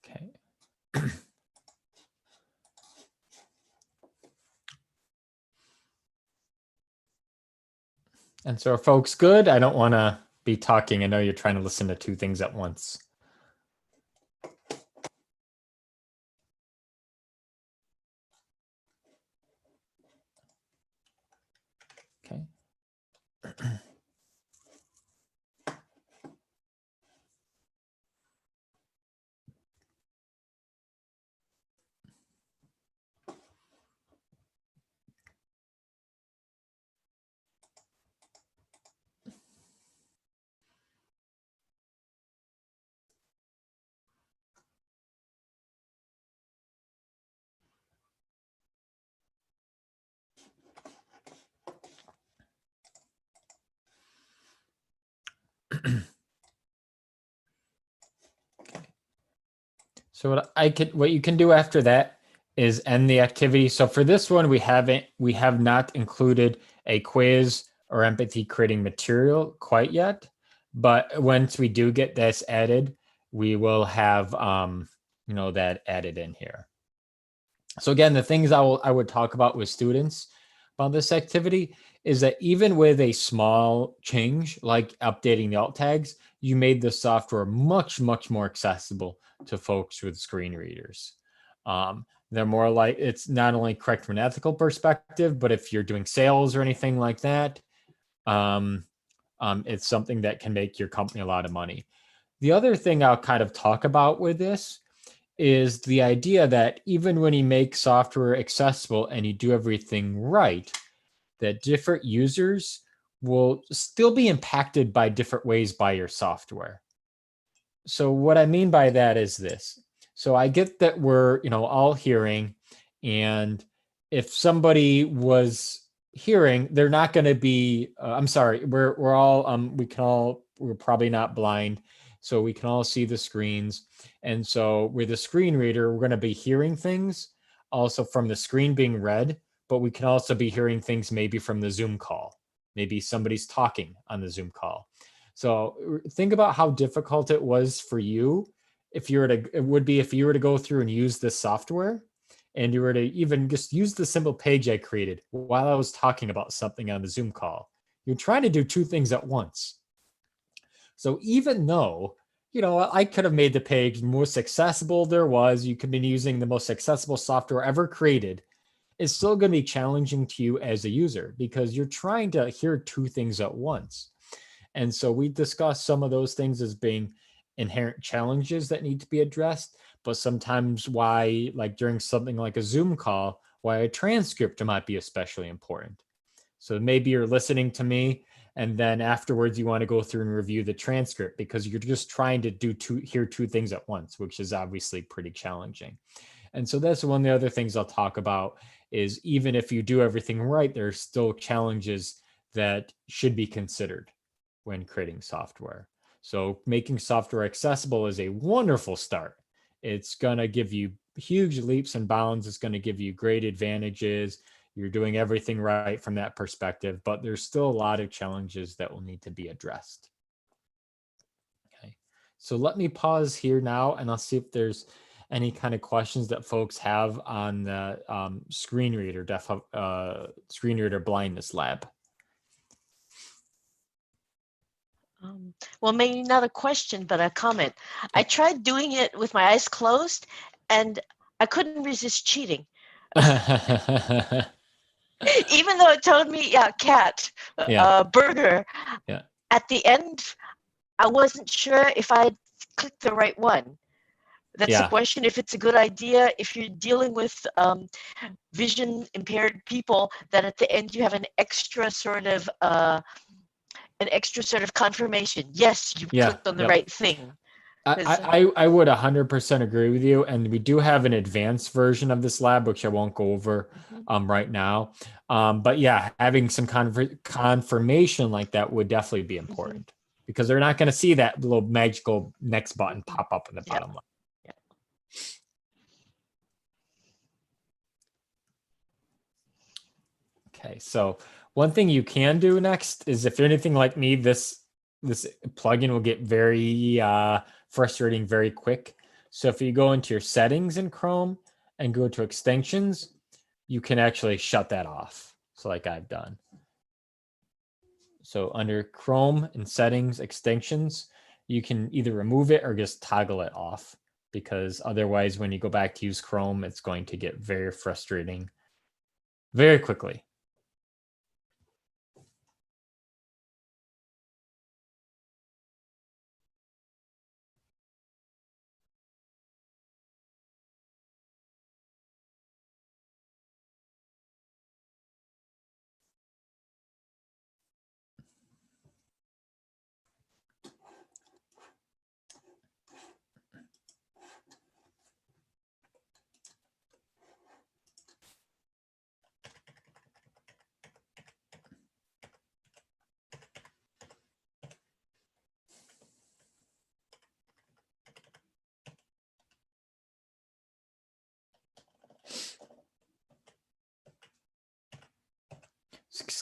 Okay. And so are folks good? I don't want to be talking. I know you're trying to listen to two things at once. Okay. So what you can do after that is end the activity. So for this one, we have not included a quiz or empathy creating material quite yet. But once we do get this added, we will have that added in here. So again, the things I would talk about with students about this activity is that even with a small change like updating the alt tags, you made the software much, much more accessible to folks with screen readers. They're more like, it's not only correct from an ethical perspective, but if you're doing sales or anything like that, it's something that can make your company a lot of money. The other thing I'll kind of talk about with this is the idea that even when you make software accessible and you do everything right, that different users will still be impacted by different ways by your software. So what I mean by that is this. So I get that we're, all hearing, and if somebody was hearing, they're not going to be, I'm sorry, we're all, we're probably not blind. So we can all see the screens. And so with a screen reader, we're going to be hearing things also from the screen being read, but we can also be hearing things maybe from the Zoom call. Maybe somebody's talking on the Zoom call. So think about how difficult it was for you if you were to, it would be if you were to go through and use this software and you were to even just use the simple page I created while I was talking about something on the Zoom call. You're trying to do two things at once. So even though, you know, I could have made the page the most accessible there was, you could be using the most accessible software ever created, it's still going to be challenging to you as a user because you're trying to hear two things at once. And so we discussed some of those things as being inherent challenges that need to be addressed, but sometimes why, like during something like a Zoom call, why a transcript might be especially important. So maybe you're listening to me and then afterwards you want to go through and review the transcript because you're just trying to hear two things at once, which is obviously pretty challenging. And so that's one of the other things I'll talk about is even if you do everything right, there's still challenges that should be considered when creating software. So making software accessible is a wonderful start. It's going to give you huge leaps and bounds. It's going to give you great advantages. You're doing everything right from that perspective, but there's still a lot of challenges that will need to be addressed. Okay, so let me pause here now and I'll see if there's any kind of questions that folks have on the screen reader blindness lab. Well, maybe not a question, but a comment. I tried doing it with my eyes closed and I couldn't resist cheating. Even though it told me, yeah, cat, burger. Yeah. At the end, I wasn't sure if I clicked the right one. That's the question. If it's a good idea, if you're dealing with vision impaired people, that at the end you have an extra sort of confirmation. Yes, you clicked on the right thing. I would 100% agree with you. And we do have an advanced version of this lab, which I won't go over right now. But yeah, having some confirmation like that would definitely be important because they're not going to see that little magical next button pop up in the bottom left. Okay, so one thing you can do next is if you're anything like me, this plugin will get very frustrating very quick. So if you go into your settings in Chrome and go to extensions, you can actually shut that off. So like I've done. So under Chrome and settings, extensions, you can either remove it or just toggle it off because otherwise when you go back to use Chrome, it's going to get very frustrating very quickly.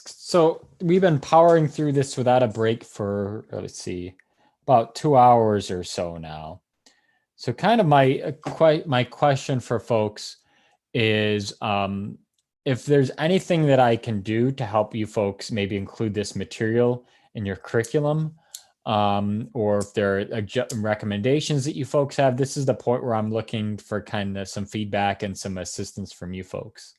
So we've been powering through this without a break for, let's see, about 2 hours or so now. So kind of my question for folks is if there's anything that I can do to help you folks maybe include this material in your curriculum, or if there are recommendations that you folks have, this is the point where I'm looking for kind of some feedback and some assistance from you folks.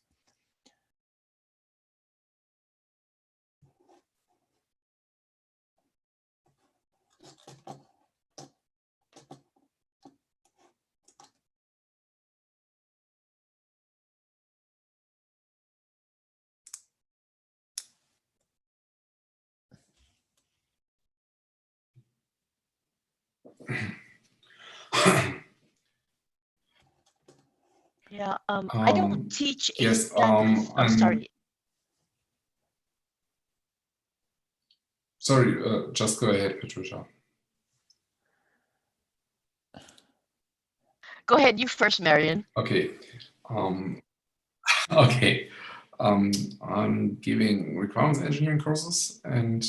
Yeah, I don't teach. Yes, I'm sorry. Sorry, just go ahead, Patricia. Go ahead, you first, Marion. Okay. Okay. I'm giving requirements engineering courses, and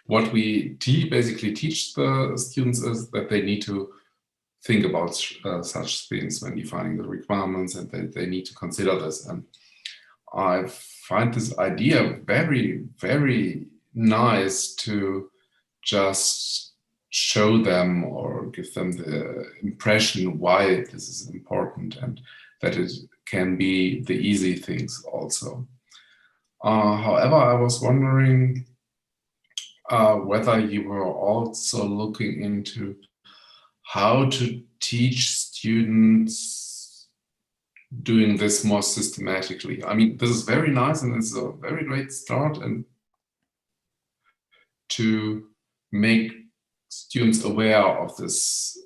what we basically teach the students is that they need to think about such things when defining the requirements, and they need to consider this. And I find this idea very, very nice to just show them or give them the impression why this is important and that it can be the easy things also. However, I was wondering whether you were also looking into how to teach students doing this more systematically. I mean, this is very nice and it's a very great start, and to make students aware of this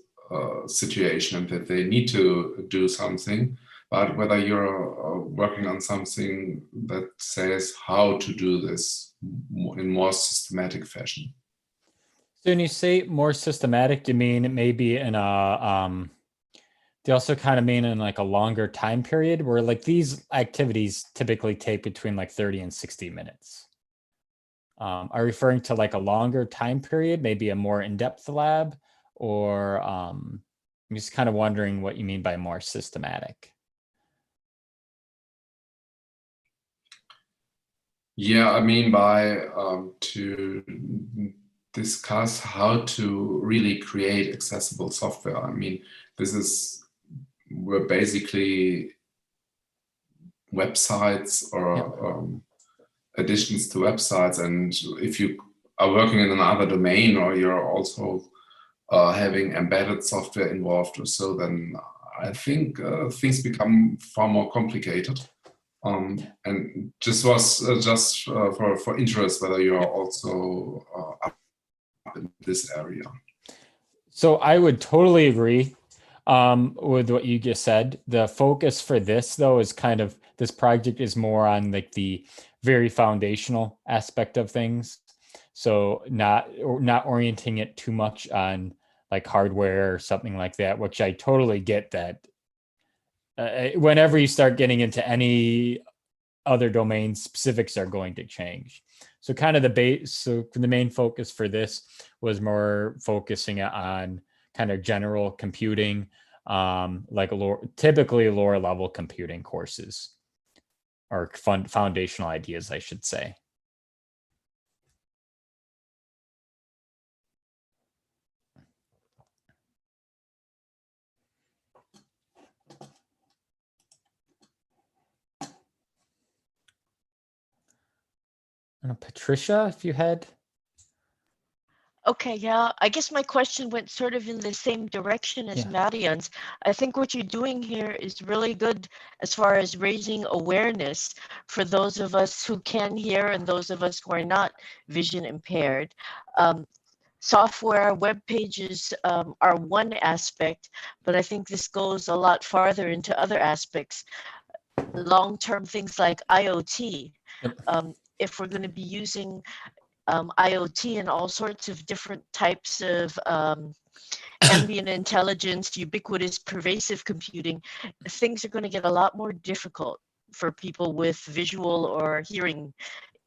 situation and that they need to do something, but whether you're working on something that says how to do this in more systematic fashion. So when you say more systematic, do you mean it may be in a, they also kind of mean in like a longer time period where like these activities typically take between like 30 and 60 minutes? Are you referring to like a longer time period, maybe a more in-depth lab, or I'm just kind of wondering what you mean by more systematic. Yeah, I mean by to discuss how to really create accessible software. I mean, we're basically websites or additions to websites, and if you are working in another domain or you're also having embedded software involved or so, then I think things become far more complicated. And just was just for interest whether you are also up in this area. So I would totally agree with what you just said. The focus for this, though, is kind of, this project is more on like the very foundational aspect of things. So not orienting it too much on like hardware or something like that, which I totally get that whenever you start getting into any other domains, specifics are going to change. So kind of the main focus for this was more focusing on kind of general computing, like typically lower level computing courses, or foundational ideas, I should say. Patricia, if you had. Okay, yeah, I guess my question went sort of in the same direction as Marion's. I think what you're doing here is really good as far as raising awareness for those of us who can hear and those of us who are not vision impaired. Software, web pages are one aspect, but I think this goes a lot farther into other aspects. Long-term things like IoT. If we're going to be using IoT and all sorts of different types of ambient intelligence, ubiquitous, pervasive computing, things are going to get a lot more difficult for people with visual or hearing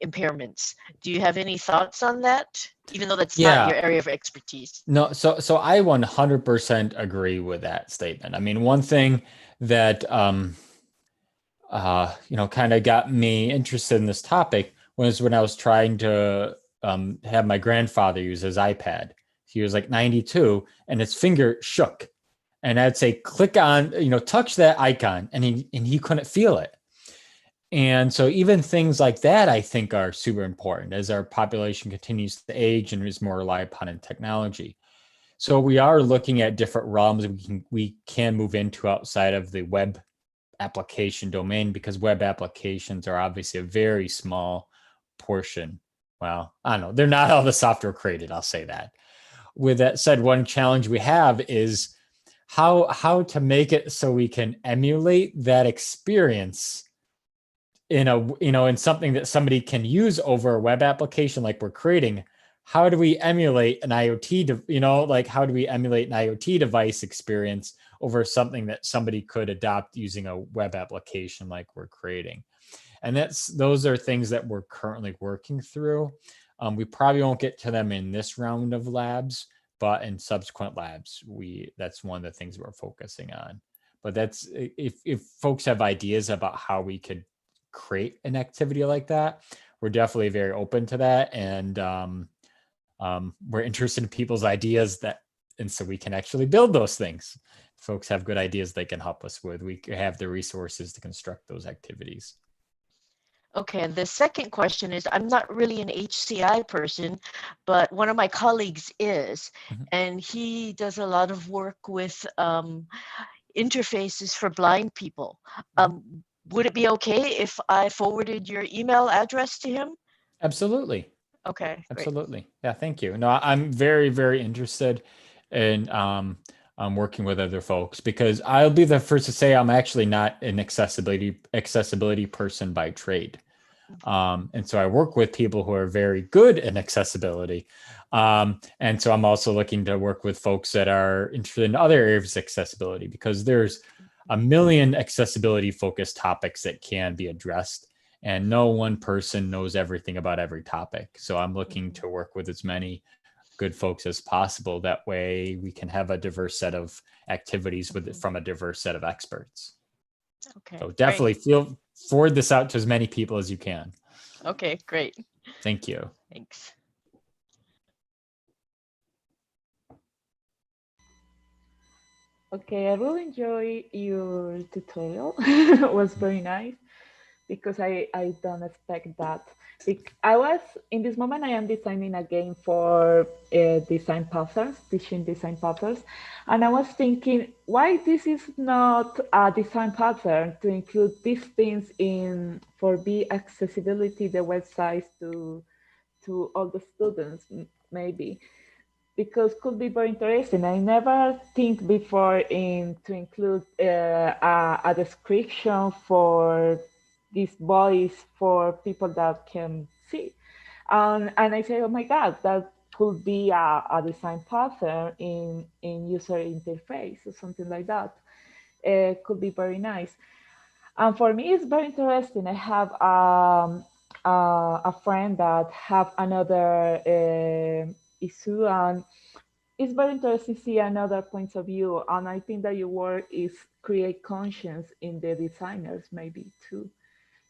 impairments. Do you have any thoughts on that, even though that's not your area of expertise? No, so I 100% agree with that statement. I mean, one thing that kind of got me interested in this topic was when I was trying to have my grandfather use his iPad. He was like 92 and his finger shook, and I'd say, click on, touch that icon, and he couldn't feel it. And so even things like that, I think, are super important as our population continues to age and is more reliant upon technology. So we are looking at different realms we can move into outside of the web application domain, because web applications are obviously a very small portion. Well, I don't know, they're not all the software created, I'll say that. With that said, one challenge we have is how to make it so we can emulate that experience in something that somebody can use over a web application like we're creating, how do we emulate an IoT, like how do we emulate an IoT device experience over something that somebody could adopt using a web application like we're creating? And those are things that we're currently working through. We probably won't get to them in this round of labs, but in subsequent labs, that's one of the things we're focusing on. But that's if folks have ideas about how we could create an activity like that, we're definitely very open to that. And we're interested in people's ideas and so we can actually build those things. If folks have good ideas they can help us with. We have the resources to construct those activities. Okay, and the second question is, I'm not really an HCI person, but one of my colleagues is, and he does a lot of work with interfaces for blind people. Would it be okay if I forwarded your email address to him? Absolutely. Okay, absolutely. Great. Yeah, thank you. No, I'm very, very interested in working with other folks, because I'll be the first to say I'm actually not an accessibility person by trade. And so I work with people who are very good in accessibility. And so I'm also looking to work with folks that are interested in other areas of accessibility, because there's a million accessibility focused topics that can be addressed. And no one person knows everything about every topic. So I'm looking to work with as many good folks as possible. That way we can have a diverse set of activities from a diverse set of experts. Okay. So definitely forward this out to as many people as you can. Okay, great. Thank you. Thanks. Okay, I really enjoy your tutorial. It was very nice, because I don't expect that. In this moment, I am designing a game for design patterns, teaching design patterns. And I was thinking, why this is not a design pattern to include these things for the accessibility, the websites to all the students, maybe. Because could be very interesting. I never think before to include a description for this voice for people that can see. And I say, oh my God, that could be a design pattern in user interface or something like that. It could be very nice. And for me, it's very interesting. I have a friend that have another issue, and it's very interesting to see another point of view. And I think that your work is create conscience in the designers maybe too.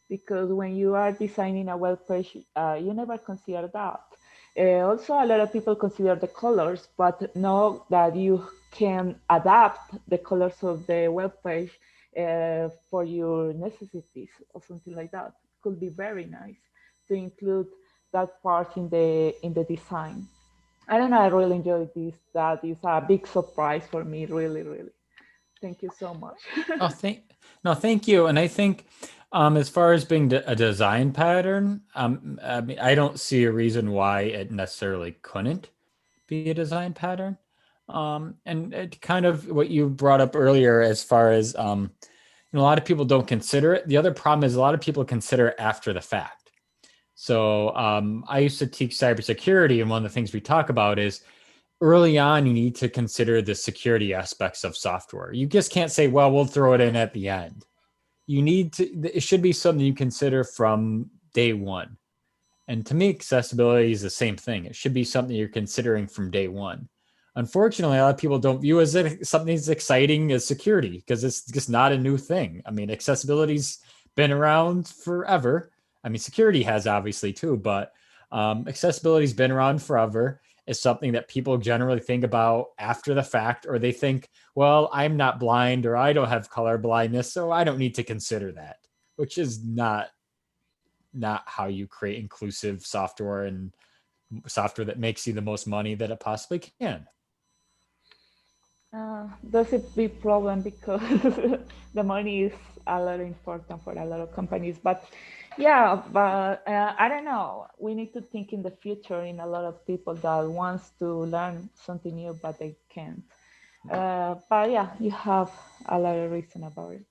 Because when you are designing a web page, you never consider that. Also, a lot of people consider the colors, but know that you can adapt the colors of the web page for your necessities or something like that. Could be very nice to include that part in the design. I don't know, I really enjoyed this. That is a big surprise for me, really, really. Thank you so much. Thank you. And I think as far as being a design pattern, I mean, I don't see a reason why it necessarily couldn't be a design pattern. And it kind of what you brought up earlier, as far as a lot of people don't consider it. The other problem is a lot of people consider it after the fact. So I used to teach cybersecurity, and one of the things we talk about is early on, you need to consider the security aspects of software. You just can't say, well, we'll throw it in at the end. It should be something you consider from day one. And to me, accessibility is the same thing. It should be something you're considering from day one. Unfortunately, a lot of people don't view as something as exciting as security, because it's just not a new thing. I mean, accessibility's been around forever. I mean, security has obviously too, but accessibility's been around forever. Is something that people generally think about after the fact, or they think, well, I'm not blind, or I don't have color blindness, so I don't need to consider that, which is not how you create inclusive software and software that makes you the most money that it possibly can. That's a big problem, because the money is a lot important for a lot of companies. But yeah, but I don't know. We need to think in the future in a lot of people that wants to learn something new, but they can't. But yeah, you have a lot of reason about it.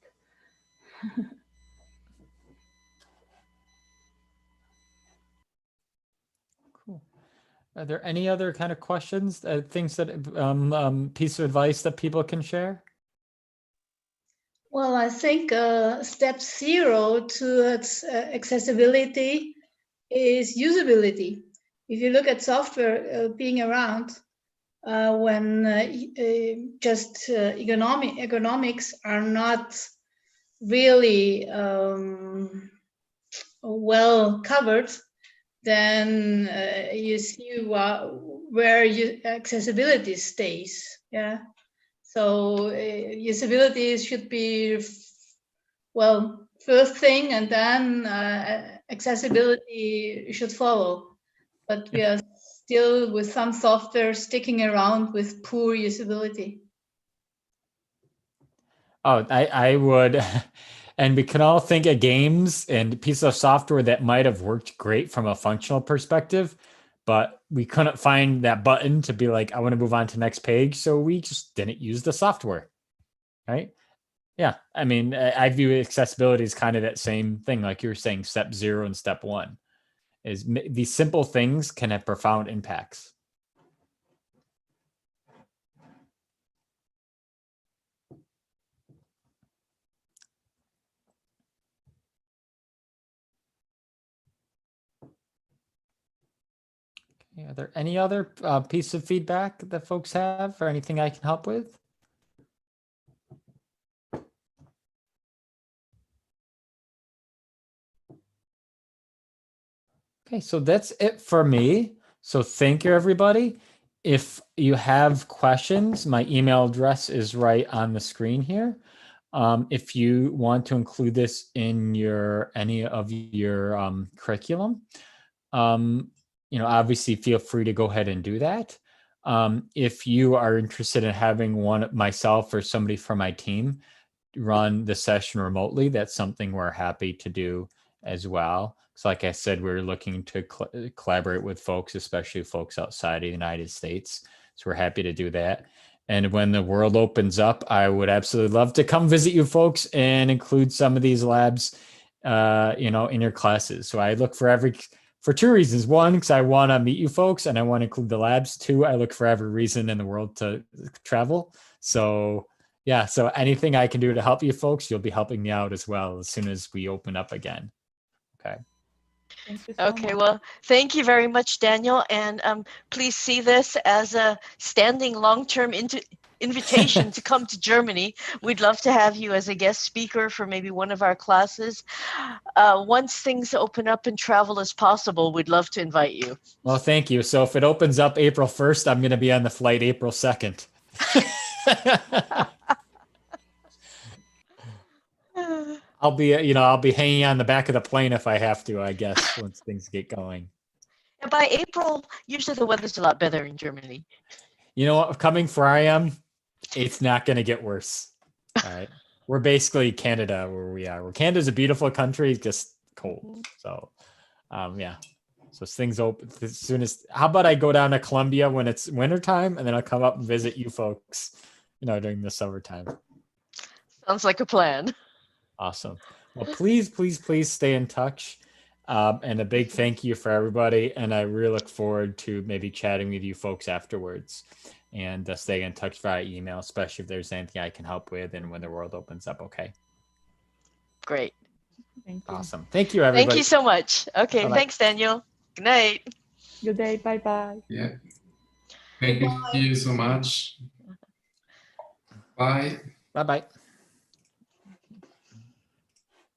Cool. Are there any other kind of questions, things that, piece of advice that people can share? Well, I think step 0 towards accessibility is usability. If you look at software being around, when just economics are not really well covered, then you see where accessibility stays. Yeah. So usability should be, well, first thing, and then accessibility should follow. But we are still, with some software, sticking around with poor usability. Oh, I would, and we can all think of games and pieces of software that might have worked great from a functional perspective, but we couldn't find that button to be like, I want to move on to the next page. So we just didn't use the software, right? Yeah. I mean, I view accessibility as kind of that same thing. Like you were saying, step 0 and step 1 is these simple things can have profound impacts. Are there any other piece of feedback that folks have or anything I can help with? Okay, so that's it for me. So thank you, everybody. If you have questions, my email address is right on the screen here. If you want to include this in any of your curriculum, obviously feel free to go ahead and do that. If you are interested in having myself or somebody from my team run the session remotely, that's something we're happy to do as well. So like I said, we're looking to collaborate with folks, especially folks outside of the United States. So we're happy to do that. And when the world opens up, I would absolutely love to come visit you folks and include some of these labs, in your classes. So I look for 2 reasons. 1, because I want to meet you folks and I want to include the labs. 2, I look for every reason in the world to travel. So yeah, so anything I can do to help you folks, you'll be helping me out as well as soon as we open up again. Okay. Thank you so okay, much. well, thank you very much, Daniel. And please see this as a standing long-term invitation to come to Germany. We'd love to have you as a guest speaker for maybe one of our classes. Once things open up and travel is possible, we'd love to invite you. Well, thank you. So if it opens up April 1st, I'm going to be on the flight April 2nd. I'll be hanging on the back of the plane if I have to, I guess, once things get going. By April, usually the weather's a lot better in Germany. You know what? Coming where I am, it's not going to get worse. All right. We're basically Canada where we are. Canada's a beautiful country, just cold. So, yeah. So as things open, as soon as, how about I go down to Columbia when it's wintertime and then I'll come up and visit you folks, during the summertime. Sounds like a plan. Awesome. Well, please stay in touch. And a big thank you for everybody. And I really look forward to maybe chatting with you folks afterwards and staying in touch via email, especially if there's anything I can help with and when the world opens up. Okay. Great. Thank you. Awesome. Thank you, everybody. Thank you so much. Okay. Bye-bye. Thanks, Daniel. Good night. Good day. Bye-bye. Yeah. Thank you so much. Bye. Bye-bye.